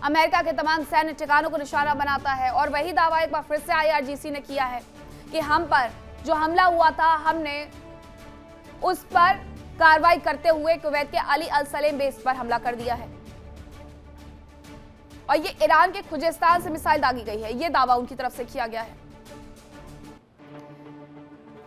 अमेरिका के तमाम सैन्य ठिकानों को निशाना बनाता है और वही दावा एक बार फिर से आईआरजीसी ने किया है कि हम पर जो हमला हुआ था हमने उस पर कार्रवाई करते हुए कुवैत के अली अल सलेम बेस पर हमला कर दिया है और ये ईरान के खुजरिस्तान से मिसाइल दागी गई है, ये दावा उनकी तरफ से किया गया है।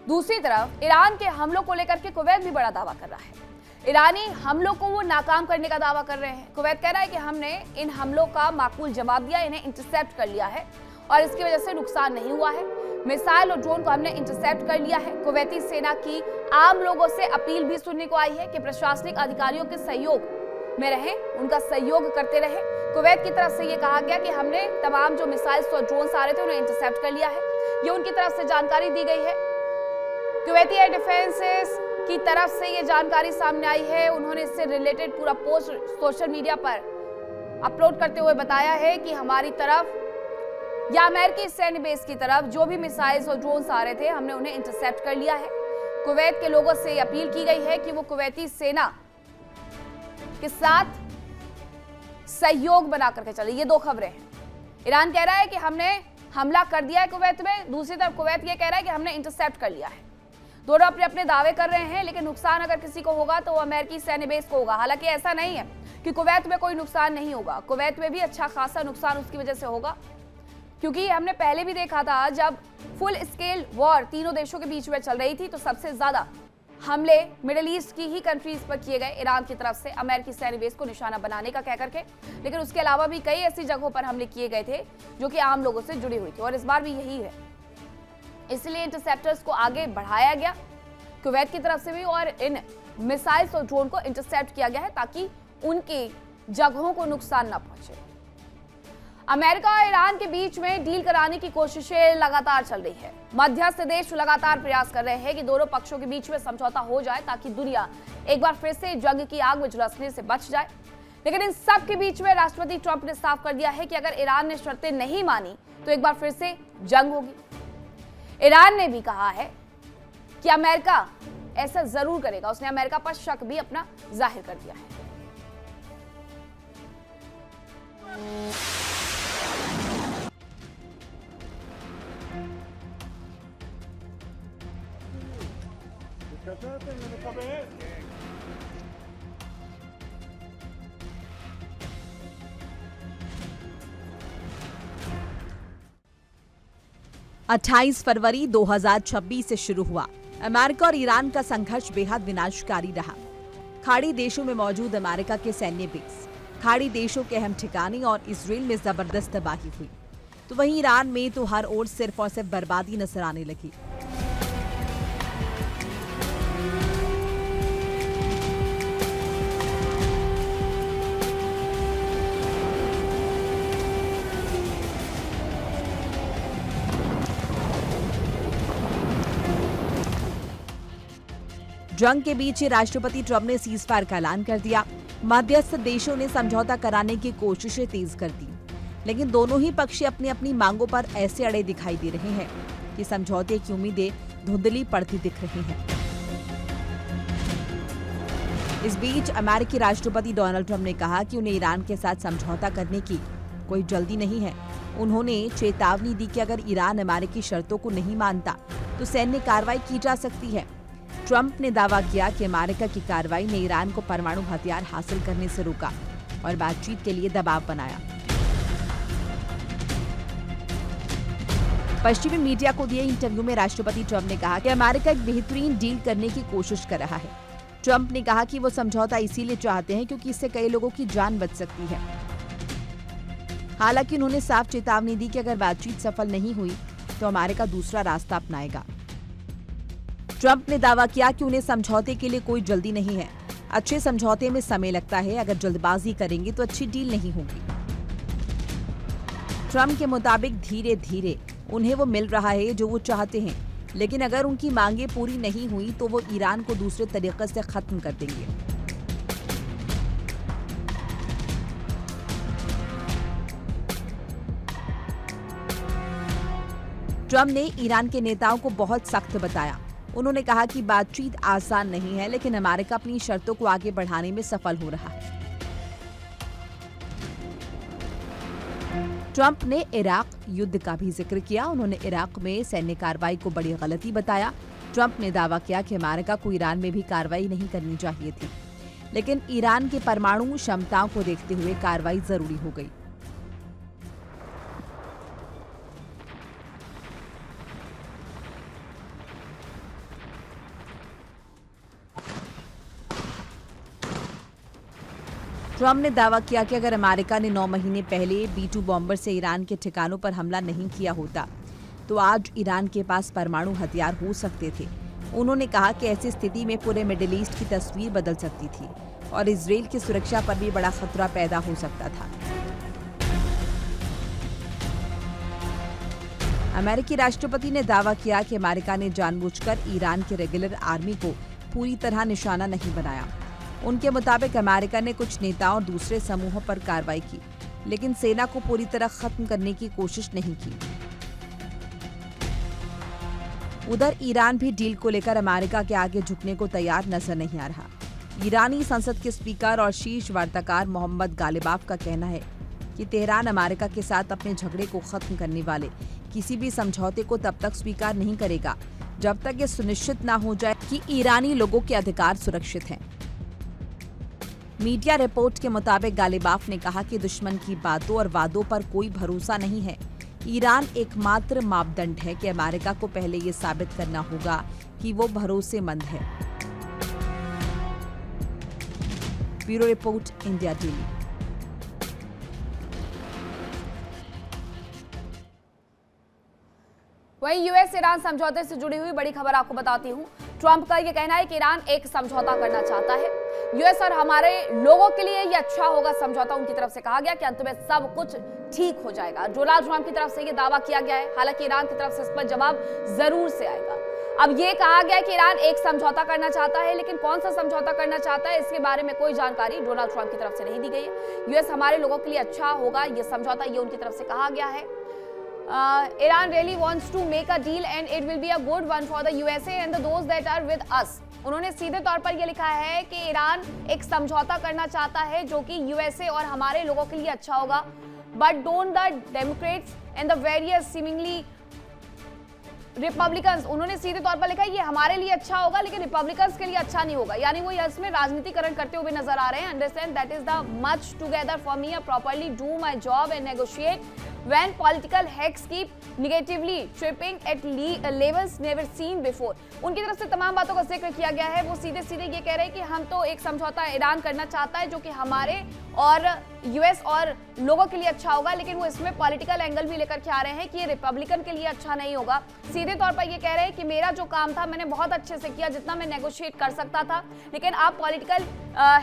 दूसरी तरफ ईरान के हमलों को लेकर के कुवैत भी बड़ा दावा कर रहा है। ईरानी हमलों को वो नाकाम करने का दावा कर रहे हैं। कुवैत कह रहा है कि हमने इन हमलों का माकूल जवाब दिया, इन्हें इंटरसेप्ट कर लिया है और इसकी वजह से नुकसान नहीं हुआ है। मिसाइल और ड्रोन को हमने इंटरसेप्ट कर लिया है। कुवैती सेना की आम लोगों से अपील भी सुनने को आई है कि प्रशासनिक अधिकारियों के सहयोग में रहें, उनका सहयोग करते रहें। कुवैत की तरफ से ये कहा गया कि हमने तमाम जो मिसाइल्स और ड्रोन आ रहे थे उन्हें इंटरसेप्ट कर लिया है, ये उनकी तरफ से जानकारी दी गई है। कुवैती एयर डिफेंसेस की तरफ से ये जानकारी सामने आई है। उन्होंने इससे रिलेटेड पूरा पोस्ट सोशल मीडिया पर अपलोड करते हुए बताया है कि हमारी तरफ या अमेरिकी सैन्य बेस की तरफ जो भी मिसाइल्स और ड्रोन्स आ रहे थे हमने उन्हें इंटरसेप्ट कर लिया है। कुवैत के लोगों से अपील की गई है कि वो कुवैती सेना के साथ सहयोग बना करके चले। ये दो खबरें हैं। ईरान कह रहा है कि हमने हमला कर दिया है कुवैत में, दूसरी तरफ कुवैत ये कह रहा है कि हमने इंटरसेप्ट कर लिया है। दोनों अपने अपने दावे कर रहे हैं, लेकिन नुकसान अगर किसी को होगा तो वो अमेरिकी सैन्य बेस को होगा। हालांकि ऐसा नहीं है कि कुवैत में कोई नुकसान नहीं होगा, कुवैत में भी अच्छा खासा नुकसान उसकी वजह से होगा, क्योंकि हमने पहले भी देखा था जब फुल स्केल वॉर तीनों देशों के बीच में चल रही थी तो सबसे ज्यादा हमले मिडिल ईस्ट की ही कंट्रीज पर किए गए ईरान की तरफ से अमेरिकी सैन्य बेस को निशाना बनाने का कह करके। लेकिन उसके अलावा भी कई ऐसी जगहों पर हमले किए गए थे जो कि आम लोगों से जुड़ी हुई थी और इस बार भी यही है। इसलिए इंटरसेप्टर्स को आगे बढ़ाया गया कुवैत की तरफ से भी और इन मिसाइल्स और ड्रोन को इंटरसेप्ट किया गया है ताकि उनकी जगहों को नुकसान न पहुंचे। अमेरिका और ईरान के बीच में डील कराने की कोशिशें लगातार चल रही है। मध्यस्थ देश लगातार प्रयास कर रहे हैं कि दोनों पक्षों के बीच में समझौता हो जाए ताकि दुनिया एक बार फिर से जंग की आग में झुलसने से बच जाए। लेकिन इन सब के बीच में राष्ट्रपति ट्रंप ने साफ कर दिया है कि अगर ईरान ने शर्तें नहीं मानी तो एक बार फिर से जंग होगी। ईरान ने भी कहा है कि अमेरिका ऐसा जरूर करेगा। उसने अमेरिका पर शक भी अपना जाहिर कर दिया है। अट्ठाईस फरवरी 2026 से शुरू हुआ अमेरिका और ईरान का संघर्ष बेहद विनाशकारी रहा। खाड़ी देशों में मौजूद अमेरिका के सैन्य बेस, खाड़ी देशों के अहम ठिकाने और इसराइल में जबरदस्त तबाही हुई। तो वहीं ईरान में तो हर ओर सिर्फ और सिर्फ बर्बादी नजर आने लगी। जंग के बीच ही राष्ट्रपति ट्रंप ने सीज फायर का ऐलान कर दिया। मध्यस्थ देशों ने समझौता कराने की कोशिशें तेज कर दी, लेकिन दोनों ही पक्ष अपनी अपनी मांगों पर ऐसे अड़े दिखाई दे रहे हैं कि समझौते की उम्मीदें धुंधली पड़ती दिख रही हैं। इस बीच अमेरिकी राष्ट्रपति डोनाल्ड ट्रंप ने कहा कि उन्हें ईरान के साथ समझौता करने की कोई जल्दी नहीं है। उन्होंने चेतावनी दी कि अगर ईरान अमेरिकी शर्तों को नहीं मानता तो सैन्य कार्रवाई की जा सकती है। ट्रंप ने दावा किया कि अमेरिका की कार्रवाई ने ईरान को परमाणु हथियार हासिल करने से रोका और बातचीत के लिए दबाव बनाया। पश्चिमी मीडिया को दिए इंटरव्यू में राष्ट्रपति ट्रंप ने कहा कि अमेरिका एक बेहतरीन डील करने की कोशिश कर रहा है। ट्रंप ने कहा कि वो समझौता इसीलिए चाहते हैं क्योंकि इससे कई लोगों की जान बच सकती है। हालांकि उन्होंने साफ चेतावनी दी कि अगर बातचीत सफल नहीं हुई तो अमेरिका दूसरा रास्ता अपनाएगा। ट्रंप ने दावा किया कि उन्हें समझौते के लिए कोई जल्दी नहीं है। अच्छे समझौते में समय लगता है, अगर जल्दबाजी करेंगे तो अच्छी डील नहीं होगी। ट्रंप के मुताबिक धीरे धीरे उन्हें वो मिल रहा है जो वो चाहते हैं, लेकिन अगर उनकी मांगें पूरी नहीं हुई तो वो ईरान को दूसरे तरीके से खत्म कर देंगे। ट्रंप ने ईरान के नेताओं को बहुत सख्त बताया। उन्होंने कहा कि बातचीत आसान नहीं है, लेकिन अमेरिका अपनी शर्तों को आगे बढ़ाने में सफल हो रहा है। ट्रंप ने इराक युद्ध का भी जिक्र किया। उन्होंने इराक में सैन्य कार्रवाई को बड़ी गलती बताया। ट्रंप ने दावा किया कि अमेरिका को ईरान में भी कार्रवाई नहीं करनी चाहिए थी, लेकिन ईरान की परमाणु क्षमताओं को देखते हुए कार्रवाई जरूरी हो गई। ट्रंप ने दावा किया कि अगर अमेरिका ने 9 महीने पहले B-2 बॉम्बर से ईरान के ठिकानों पर हमला नहीं किया होता तो आज ईरान के पास परमाणु हथियार हो सकते थे। उन्होंने कहा कि ऐसी स्थिति में पूरे मिडिल ईस्ट की तस्वीर बदल सकती थी और इजराइल की सुरक्षा पर भी बड़ा खतरा पैदा हो सकता था। अमेरिकी राष्ट्रपति ने दावा किया कि अमेरिका ने जानबूझकर ईरान के रेगुलर आर्मी को पूरी तरह निशाना नहीं बनाया। उनके मुताबिक अमेरिका ने कुछ नेताओं और दूसरे समूहों पर कार्रवाई की, लेकिन सेना को पूरी तरह खत्म करने की कोशिश नहीं की। उधर ईरान भी डील को लेकर अमेरिका के आगे झुकने को तैयार नजर नहीं आ रहा। ईरानी संसद के स्पीकर और शीर्ष वार्ताकार मोहम्मद गालिबाफ का कहना है कि तेहरान अमेरिका के साथ अपने झगड़े को खत्म करने वाले किसी भी समझौते को तब तक स्वीकार नहीं करेगा जब तक ये सुनिश्चित न हो जाए कि ईरानी लोगों के अधिकार सुरक्षित हैं। मीडिया रिपोर्ट के मुताबिक गालिबाफ ने कहा कि दुश्मन की बातों और वादों पर कोई भरोसा नहीं है। ईरान एकमात्र मापदंड है कि अमेरिका को पहले ये साबित करना होगा कि वो भरोसेमंद है। Bureau report, India daily. वहीं यूएस ईरान समझौते से जुड़ी हुई बड़ी खबर आपको बताती हूं। ट्रंप का यह कहना है कि ईरान एक समझौता करना चाहता है। यूएस और हमारे लोगों के लिए यह अच्छा होगा समझौता। उनकी तरफ से कहा गया कि अंत में सब कुछ ठीक हो जाएगा। डोनाल्ड ट्रंप की तरफ से यह दावा किया गया है। हालांकि ईरान की तरफ से इस पर जवाब जरूर से आएगा। अब यह कहा गया कि ईरान एक समझौता करना चाहता है, लेकिन कौन सा समझौता करना चाहता है इसके बारे में कोई जानकारी डोनाल्ड ट्रंप की तरफ से नहीं दी गई है। यूएस हमारे लोगों के लिए अच्छा होगा यह समझौता, ये उनकी तरफ से कहा गया है। Iran really wants to make a deal and it will be a good one for the USA and those that are with us. उन्होंने सीधे तौर पर यह लिखा है कि ईरान एक समझौता करना चाहता है जो कि यूएसए और हमारे लोगों के लिए अच्छा होगा, but don't the Democrats and the various seemingly Republicans. उन्होंने सीधे तौर पर लिखा है ये हमारे लिए अच्छा होगा लेकिन रिपब्लिकन्स के लिए अच्छा नहीं होगा। यानी वो इसमें राजनीतिकरण करते हुए नजर आ रहे हैं। Understand that is the much together for me properly do my job and negotiate when political hacks keep negatively tripping at levels never seen before। उनकी तरफ से तमाम बातों का जिक्र किया गया है। वो सीधे सीधे ये कह रहे हैं कि हम तो एक समझौता ईरान करना चाहता है जो कि हमारे और यूएस और लोगों के लिए अच्छा होगा, लेकिन वो इसमें पॉलिटिकल एंगल भी लेकर के आ रहे हैं कि ये रिपब्लिकन के लिए अच्छा नहीं होगा। सीधे तौर पर ये कह रहे हैं कि मेरा जो काम था मैंने बहुत अच्छे से किया, जितना मैं नेगोशिएट कर सकता था, लेकिन आप पॉलिटिकल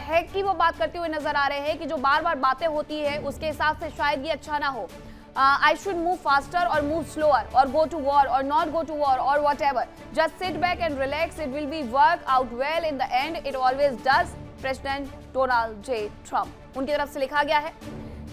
हैक की वो बात करते हुए नजर आ रहे हैं कि जो बार बार बातें होती है उसके हिसाब से शायद ये अच्छा ना हो। I should move faster or move slower or go to war or not go to war or whatever. Just sit back and relax. It will be work out well in the end. It always does. President Donald J. Trump। उनकी तरफ से लिखा गया है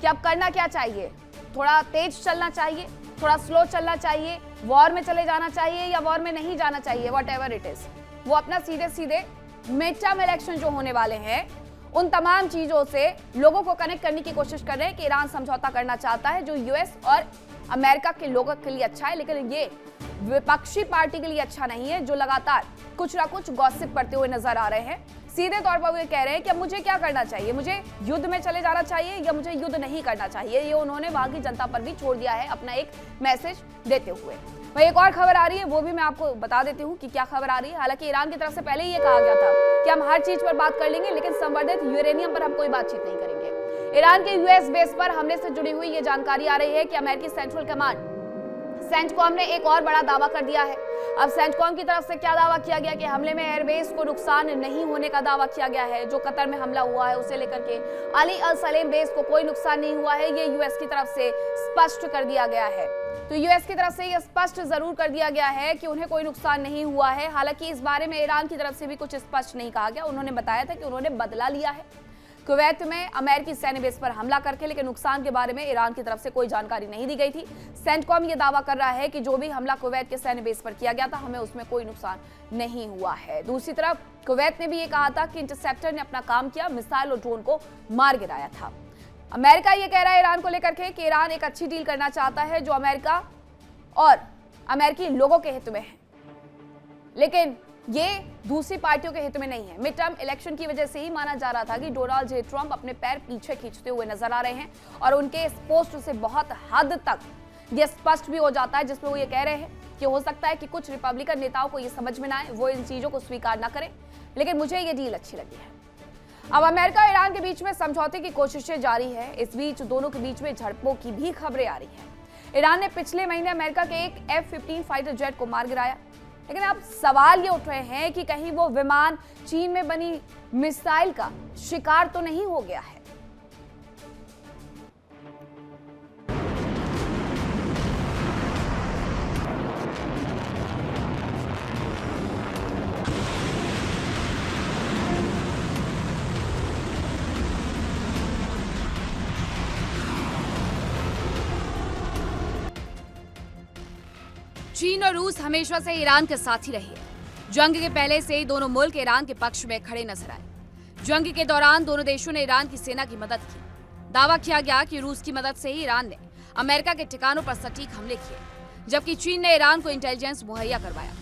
कि अब करना क्या चाहिए, थोड़ा तेज चलना चाहिए, थोड़ा स्लो चलना चाहिए, वॉर में चले जाना चाहिए या वॉर में नहीं जाना चाहिए, whatever it is। वो अपना सीधे सीधे मिड टर्म इलेक्शन जो होने वाले हैं उन तमाम चीजों से लोगों को कनेक्ट करने की कोशिश कर रहे हैं कि ईरान समझौता करना चाहता है जो यूएस और अमेरिका के लोगों के लिए अच्छा है, लेकिन ये विपक्षी पार्टी के लिए अच्छा नहीं है जो लगातार कुछ ना कुछ गॉसिप करते हुए नजर आ रहे हैं। सीधे तौर पर वो कह रहे हैं कि अब मुझे क्या करना चाहिए, मुझे युद्ध में चले जाना चाहिए या मुझे युद्ध नहीं करना चाहिए। ये उन्होंने वहां की जनता पर भी छोड़ दिया है अपना एक मैसेज देते हुए। वही एक और खबर आ रही है, वो भी मैं आपको बता देती हूँ कि क्या खबर आ रही है। हालांकि ईरान की तरफ से पहले ही ये कहा गया था कि हम हर चीज पर बात कर लेंगे, लेकिन संवर्धित यूरेनियम पर हम कोई बातचीत नहीं करेंगे। ईरान के यूएस बेस पर हमले से जुड़ी हुई ये जानकारी आ रही है कि अमेरिकी सेंट्रल कमांड सेंटकॉम ने एक और बड़ा दावा कर दिया है। अब सेंटकॉम की तरफ से क्या दावा किया गया कि हमले में एयरबेस को नुकसान नहीं होने का दावा किया गया है। जो कतर में हमला हुआ है उसे लेकर के अली अल सलेम बेस को कोई नुकसान नहीं हुआ है, ये यूएस की तरफ से स्पष्ट कर दिया गया है। तो यूएस की तरफ से ये स्पष्ट जरूर कर दिया गया है कि उन्हें कोई नुकसान नहीं हुआ है। हालांकि इस बारे में ईरान की तरफ से भी कुछ स्पष्ट नहीं कहा गया। उन्होंने बताया था कि उन्होंने बदला लिया है कुवैत में अमेरिकी सैन्य बेस पर हमला करके, लेकिन नुकसान के बारे में ईरान की तरफ से कोई जानकारी नहीं दी गई थी। सेंटकॉम ये दावा कर रहा है कि जो भी हमला कुवैत के सैन्य बेस पर किया गया था हमें उसमें कोई नुकसान नहीं हुआ है। दूसरी तरफ कुवैत ने भी ये कहा था कि इंटरसेप्टर ने अपना काम किया, मिसाइल और ड्रोन को मार गिराया था। अमेरिका ये कह रहा है ईरान को लेकर के कि ईरान एक अच्छी डील करना चाहता है जो अमेरिका और अमेरिकी लोगों के हित में है, लेकिन ये दूसरी पार्टियों के हित में नहीं है। मिड टर्म इलेक्शन की वजह से ही माना जा रहा था कि डोनाल्ड जे ट्रंप अपने पैर पीछे खींचते हुए नजर आ रहे हैं और उनके इस पोस्ट से बहुत हद तक ये स्पष्ट भी हो जाता है, जिसमें वो ये कह रहे हैं कि हो सकता है कि कुछ रिपब्लिकन नेताओं को ये समझ में ना आए, वो इन चीजों को स्वीकार ना करें, लेकिन मुझे ये डील अच्छी लगी है। अब अमेरिका और ईरान के बीच में समझौते की कोशिशें जारी है। इस बीच दोनों के बीच में झड़पों की भी खबरें आ रही है। ईरान ने पिछले महीने अमेरिका के एक F-15 फाइटर जेट को मार गिराया, लेकिन अब सवाल ये उठ रहे हैं कि कहीं वो विमान चीन में बनी मिसाइल का शिकार तो नहीं हो गया है। चीन और रूस हमेशा से ईरान के साथ ही रहे हैं। जंग के पहले से ही दोनों मुल्क ईरान के पक्ष में खड़े नजर आए। जंग के दौरान दोनों देशों ने ईरान की सेना की मदद की। दावा किया गया कि रूस की मदद से ही ईरान ने अमेरिका के ठिकानों पर सटीक हमले किए, जबकि चीन ने ईरान को इंटेलिजेंस मुहैया करवाया।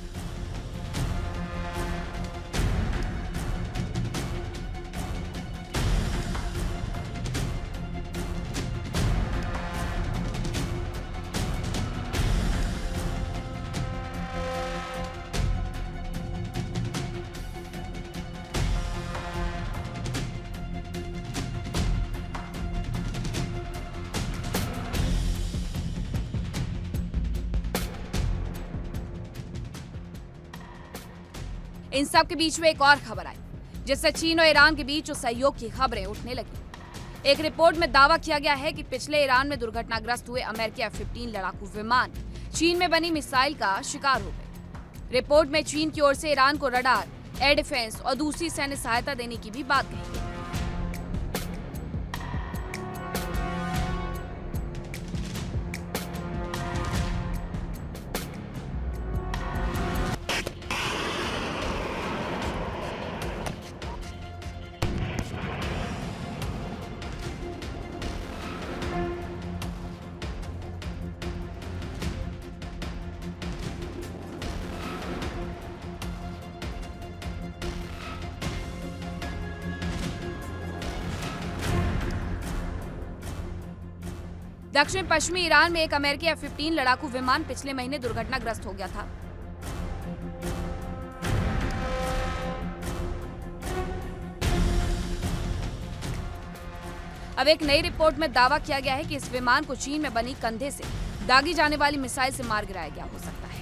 इन सब के बीच में एक और खबर आई, जिससे चीन और ईरान के बीच सहयोग की खबरें उठने लगी। एक रिपोर्ट में दावा किया गया है कि पिछले ईरान में दुर्घटनाग्रस्त हुए अमेरिकी F-15 लड़ाकू विमान चीन में बनी मिसाइल का शिकार हो गए। रिपोर्ट में चीन की ओर से ईरान को रडार, एयर डिफेंस और दूसरी सैन्य सहायता देने की भी बात कही गई। दक्षिण पश्चिमी ईरान में एक अमेरिकी F-15 लड़ाकू विमान पिछले महीने दुर्घटनाग्रस्त हो गया था। अब एक नई रिपोर्ट में दावा किया गया है कि इस विमान को चीन में बनी कंधे से दागी जाने वाली मिसाइल से मार गिराया गया हो सकता है।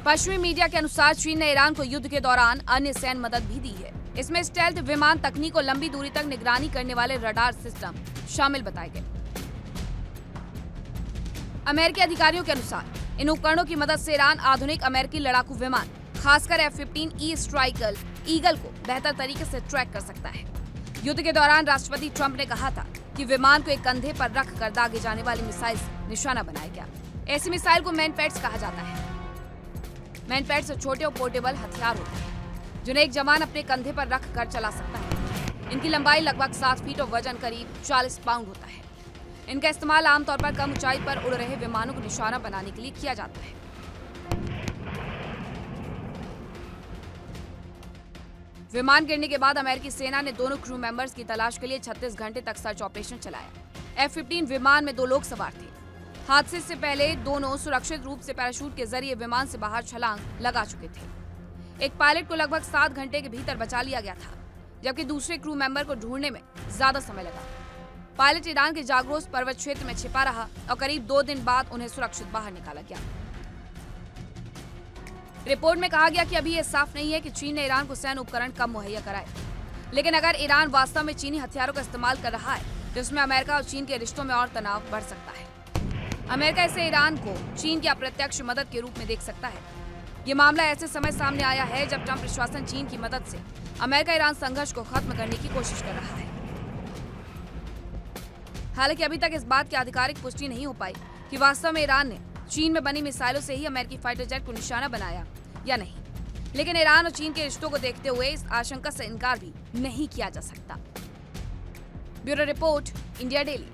पश्चिमी मीडिया के अनुसार चीन ने ईरान को युद्ध के दौरान अन्य सैन्य मदद भी दी है। इसमें स्टेल्थ विमान तकनीक और लंबी दूरी तक निगरानी करने वाले रडार सिस्टम शामिल बताए गए। अमेरिकी अधिकारियों के अनुसार इन उपकरणों की मदद से ईरान आधुनिक अमेरिकी लड़ाकू विमान, खासकर F-15E स्ट्राइकर ईगल को बेहतर तरीके से ट्रैक कर सकता है। युद्ध के दौरान राष्ट्रपति ट्रंप ने कहा था कि विमान को एक कंधे पर रख कर दागे जाने वाली मिसाइल से निशाना बनाया गया। ऐसी मिसाइल को मैन पैड्स कहा जाता है। मैन पैड्स छोटे और पोर्टेबल हथियार होते हैं जिन्हें एक जवान अपने कंधे पर रख कर चला सकता है। इनकी लंबाई लगभग 7 फीट और वजन करीब 40 पाउंड होता है। इनका इस्तेमाल आमतौर पर कम ऊंचाई पर उड़ रहे विमानों को निशाना बनाने के लिए किया जाता है। विमान गिरने के बाद अमेरिकी सेना ने दोनों क्रू मेंबर्स की तलाश के लिए 36 घंटे तक सर्च ऑपरेशन चलाया। F-15 विमान में 2 लोग सवार थे। हादसे से पहले दोनों सुरक्षित रूप से पैराशूट के जरिए विमान से बाहर छलांग लगा चुके थे। एक पायलट को लगभग 7 घंटे के भीतर बचा लिया गया था, जबकि दूसरे क्रू मेंबर को ढूंढने में ज्यादा समय लगा। पायलट ईरान के जाग्रोस पर्वत क्षेत्र में छिपा रहा और करीब 2 दिन बाद उन्हें सुरक्षित बाहर निकाला गया। रिपोर्ट में कहा गया कि अभी यह साफ नहीं है कि चीन ने ईरान को सैन्य उपकरण कम मुहैया कराए, लेकिन अगर ईरान वास्तव में चीनी हथियारों का इस्तेमाल कर रहा है तो इसमें अमेरिका और चीन के रिश्तों में और तनाव बढ़ सकता है। अमेरिका इसे ईरान को चीन की अप्रत्यक्ष मदद के रूप में देख सकता है। ये मामला ऐसे समय सामने आया है जब ट्रंप प्रशासन चीन की मदद से अमेरिका ईरान संघर्ष को खत्म करने की कोशिश कर रहा है। हालांकि अभी तक इस बात की आधिकारिक पुष्टि नहीं हो पाई कि वास्तव में ईरान ने चीन में बनी मिसाइलों से ही अमेरिकी फाइटर जेट को निशाना बनाया या नहीं, लेकिन ईरान और चीन के रिश्तों को देखते हुए इस आशंका से इनकार भी नहीं किया जा सकता। Bureau report, India daily.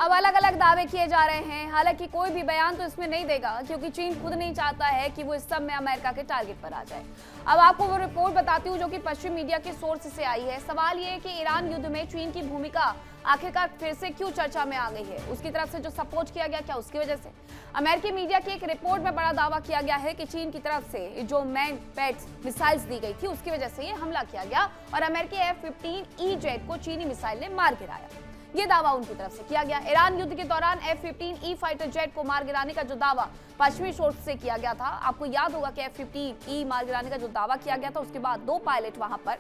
अब अलग अलग दावे किए जा रहे हैं। हालांकि कोई भी बयान तो इसमें नहीं देगा, क्योंकि चीन खुद नहीं चाहता है कि वो इस सब में अमेरिका के टारगेट पर आ जाए। अब आपको वो रिपोर्ट बताती हूँ जो कि पश्चिम मीडिया के सोर्स से आई है। सवाल ये है कि ईरान युद्ध में चीन की भूमिका आखिरकार फिर से क्यों चर्चा में आ गई है। उसकी तरफ से जो सपोर्ट किया गया, क्या उसकी वजह से? अमेरिकी मीडिया की एक रिपोर्ट में बड़ा दावा किया गया है कि चीन की तरफ से जो मैन पैड्स मिसाइल्स दी गई थी उसकी वजह से ये हमला किया गया और अमेरिकी F-15E जेट को चीनी मिसाइल ने मार गिराया। ये दावा उनकी तरफ से किया गया। ईरान युद्ध के दौरान F-15E फाइटर जेट को मार गिराने का जो दावा पश्चिमी सोर्स से किया गया था, आपको याद होगा कि F-15E मार गिराने का जो दावा किया गया था उसके बाद 2 पायलट वहां पर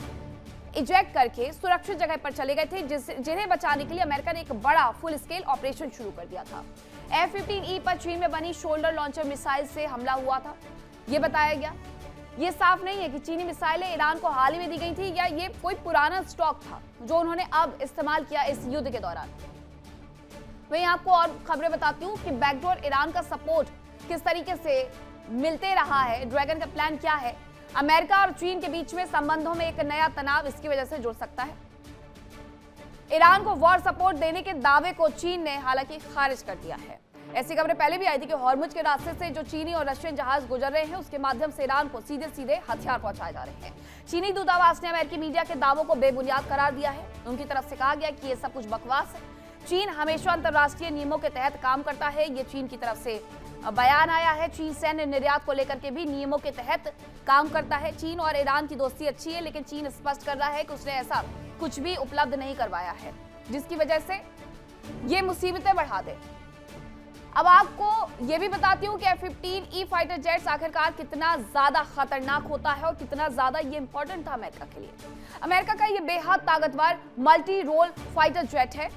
इजेक्ट करके सुरक्षित जगह पर चले गए थे, जिन्हें बचाने के लिए अमेरिका ने एक बड़ा फुल स्केल ऑपरेशन शुरू कर दिया था। F-15E पर चीन में बनी शोल्डर लॉन्चर मिसाइल से हमला हुआ था, ये बताया गया। ये साफ नहीं है कि चीनी मिसाइलें ईरान को हाल ही में दी गई थी या ये कोई पुराना स्टॉक था जो उन्होंने अब इस्तेमाल किया इस युद्ध के दौरान। वहीं आपको और खबरें बताती हूँ कि बैकडोर ईरान का सपोर्ट किस तरीके से मिलते रहा है, ड्रैगन का प्लान क्या है, अमेरिका और चीन के बीच में संबंधों में एक नया तनाव इसकी वजह से जुड़ सकता है। ईरान को वॉर सपोर्ट देने के दावे को चीन ने हालांकि खारिज कर दिया है। ऐसी खबरें पहले भी आई थी कि हॉर्मुज के रास्ते से जो चीनी और रशियन जहाज गुजर रहे हैं उसके माध्यम से ईरान को सीधे सीधे हथियार पहुंचाए जा रहे हैं। चीनी दूतावास ने अमेरिकी मीडिया के दावों को बेबुनियाद करार दिया है। उनकी तरफ से कहा गया कि ये सब कुछ बकवास है। चीन हमेशा अंतर्राष्ट्रीय नियमों के तहत काम करता है, ये चीन की तरफ से बयान आया है। चीन सैन्य निर्यात को लेकर के भी नियमों के तहत काम करता है। चीन और ईरान की दोस्ती अच्छी है, लेकिन चीन स्पष्ट कर रहा है कि उसने ऐसा कुछ भी उपलब्ध नहीं करवाया है जिसकी वजह से ये मुसीबतें बढ़ा दे। अब आपको ये भी बताती हूँ कि F-15E फाइटर जेट्स आखिरकार कितना ज्यादा खतरनाक होता है और कितना ज्यादा ये इंपॉर्टेंट था अमेरिका के लिए। अमेरिका का ये बेहद ताकतवर मल्टी रोल फाइटर जेट है।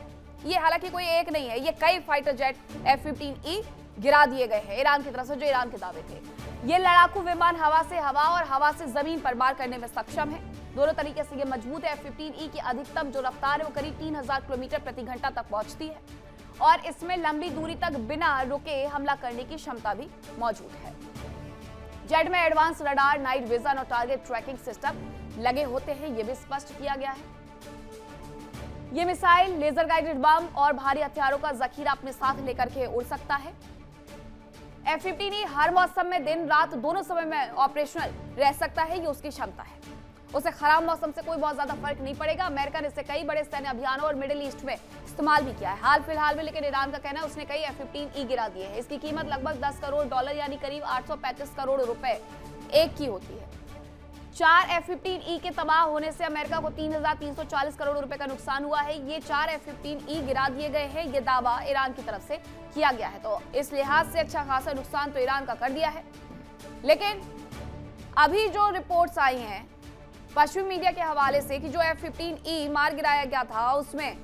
ये हालांकि कोई एक नहीं है, ये कई फाइटर जेट F-15E गिरा दिए गए हैं ईरान की तरफ से, जो ईरान के दावे थे। ये लड़ाकू विमान हवा से हवा और हवा से जमीन पर मार करने में सक्षम है। दोनों तरीके से ये मजबूत है। F-15E की अधिकतम जो रफ्तार है वो करीब 3000 किलोमीटर प्रति घंटा तक पहुंचती है और इसमें लंबी दूरी तक बिना रुके हमला करने की क्षमता भी मौजूद है। जेट में एडवांस रडार, नाइट विजन और टारगेट ट्रैकिंग सिस्टम लगे होते हैं, ये भी स्पष्ट किया गया है। ये मिसाइल, लेजर गाइडेड बम और भारी हथियारों का जखीरा अपने साथ लेकर के उड़ सकता है। F-15E हर मौसम में दिन रात दोनों समय में ऑपरेशनल रह सकता है, ये उसकी क्षमता है। उसे खराब मौसम से कोई बहुत ज्यादा फर्क नहीं पड़ेगा। अमेरिका ने इसे कई बड़े सैन्य अभियानों और मिडिल ईस्ट में इस्तेमाल भी किया है हाल फिलहाल में, लेकिन ईरान का कहना है उसने कई F-15E गिरा दिए हैं। इसकी कीमत लगभग $10 करोड़ यानी करीब 835 करोड़ रुपए एक की होती है। 4 F-15E के तबाह होने से अमेरिका को 3,340 करोड़ रुपए का नुकसान हुआ है। ये 4 F-15E गिरा दिए गए हैं, ये दावा ईरान की तरफ से किया गया है। तो इस लिहाज से अच्छा खासा नुकसान तो ईरान का कर दिया है। लेकिन अभी जो रिपोर्ट्स आई हैं पश्चिमी मीडिया के हवाले से कि जो F-15E मार गिराया गया था उसमें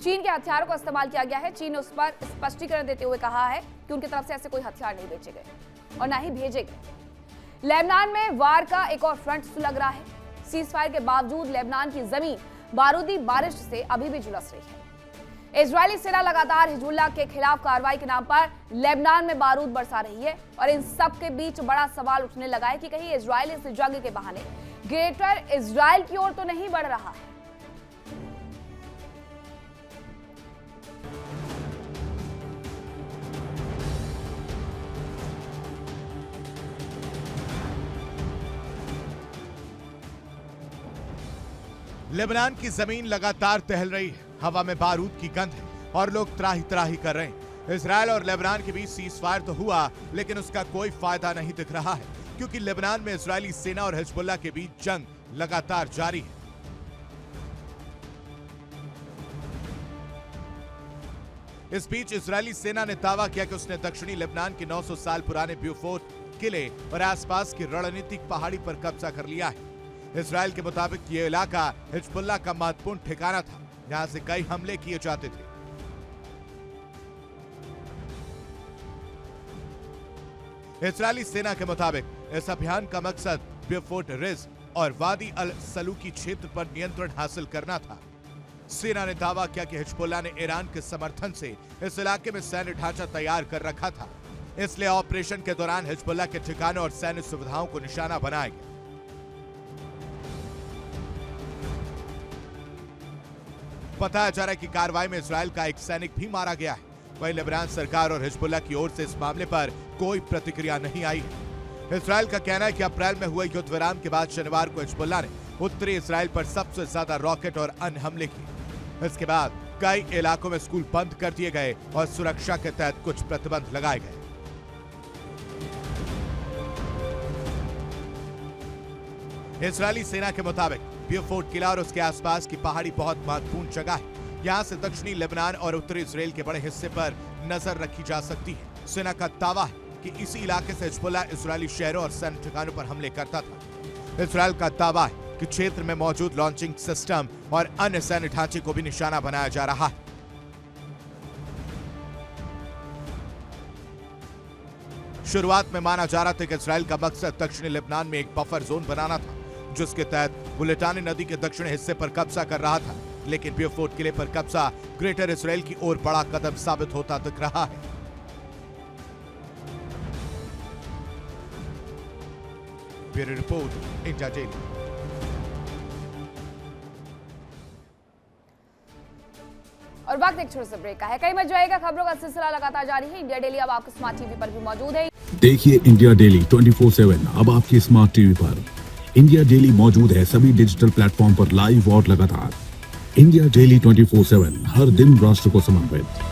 चीन के हथियारों का इस्तेमाल किया गया है। चीन ने उस पर स्पष्टीकरण देते हुए कहा है कि उनकी तरफ से ऐसे कोई हथियार नहीं बेचे गए और ना ही भेजे गए। लेबनान में वार का एक और फ्रंट सुलग रहा है। सीज फायर के बावजूद लेबनान की जमीन बारूदी बारिश से अभी भी झुलस रही है। इजरायली सेना लगातार हिजबुल्लाह के खिलाफ कार्रवाई के नाम पर लेबनान में बारूद बरसा रही है और इन सब के बीच बड़ा सवाल उठने लगा है कि कहीं इजरायल इस जंग के बहाने ग्रेटर इजरायल की ओर तो नहीं बढ़ रहा है। लेबनान की जमीन लगातार टहल रही है, हवा में बारूद की गंध है और लोग त्राही त्राही कर रहे हैं। इजरायल और लेबनान के बीच सीज फायर तो हुआ, लेकिन उसका कोई फायदा नहीं दिख रहा है, क्योंकि लेबनान में इजरायली सेना और हिजबुल्लाह के बीच जंग लगातार जारी है। इस बीच इजरायली सेना ने दावा किया कि उसने दक्षिणी लेबनान के 900 साल पुराने ब्यूफोर्ट किले और आसपास की रणनीतिक पहाड़ी पर कब्जा कर लिया है। इजरायल के मुताबिक ये इलाका हिजबुल्लाह का महत्वपूर्ण ठिकाना था, यहां से कई हमले किए जाते थे। इजरायली सेना के मुताबिक इस अभियान का मकसद ब्यूफोर्ट रिज और वादी अल सलूकी क्षेत्र पर नियंत्रण हासिल करना था। सेना ने दावा किया कि हिजबुल्लाह ने ईरान के समर्थन से इस इलाके में सैन्य ढांचा तैयार कर रखा था, इसलिए ऑपरेशन के दौरान हिजबुल्लाह के ठिकानों और सैन्य सुविधाओं को निशाना बनाया गया। बताया जा रहा है कि कार्रवाई में इजरायल का एक सैनिक भी मारा गया है। वहीं लेबनान सरकार और हिजबुल्लाह की ओर से इस मामले पर कोई प्रतिक्रिया नहीं आई है। इजरायल का कहना है कि अप्रैल में हुए युद्ध विराम के बाद शनिवार को हिजबुल्लाह ने उत्तरी इजरायल पर सबसे ज्यादा रॉकेट और अन्य हमले किए। इसके बाद कई इलाकों में स्कूल बंद कर दिए गए और सुरक्षा के तहत कुछ प्रतिबंध लगाए गए। इजरायली सेना के मुताबिक ब्यूफोर्ट किला और उसके आसपास की पहाड़ी बहुत महत्वपूर्ण जगह है। यहाँ से दक्षिणी लेबनान और उत्तरी इजरायल के बड़े हिस्से पर नजर रखी जा सकती है। सेना का दावा है कि इसी इलाके से हिजबुल्लाह इजरायली शहरों और सैन्य ठिकानों पर हमले करता था। इजरायल का दावा है कि क्षेत्र में मौजूद लॉन्चिंग सिस्टम और अन्य सैन्य ढांचे को भी निशाना बनाया जा रहा है। शुरुआत में माना जा रहा था कि इजरायल का मकसद दक्षिणी लेबनान में एक बफर जोन बनाना था, जिसके तहत वो लिटानी नदी के दक्षिणी हिस्से पर कब्जा कर रहा था। लेकिन ब्यूफोर्ट किले पर कब्जा ग्रेटर इजरायल की ओर बड़ा कदम साबित होता दिख रहा है। Bureau report, India daily. और वक्त एक छोटे से ब्रेक का है। कई मत जाएगा, खबरों का सिलसिला लगातार जारी है। इंडिया डेली अब आपके स्मार्ट टीवी पर भी मौजूद है। देखिए इंडिया डेली 24/7 अब आपकी स्मार्ट टीवी पर। इंडिया डेली मौजूद है सभी डिजिटल प्लेटफॉर्म पर लाइव और लगातार। इंडिया डेली 24/7 हर दिन राष्ट्र को समर्पित।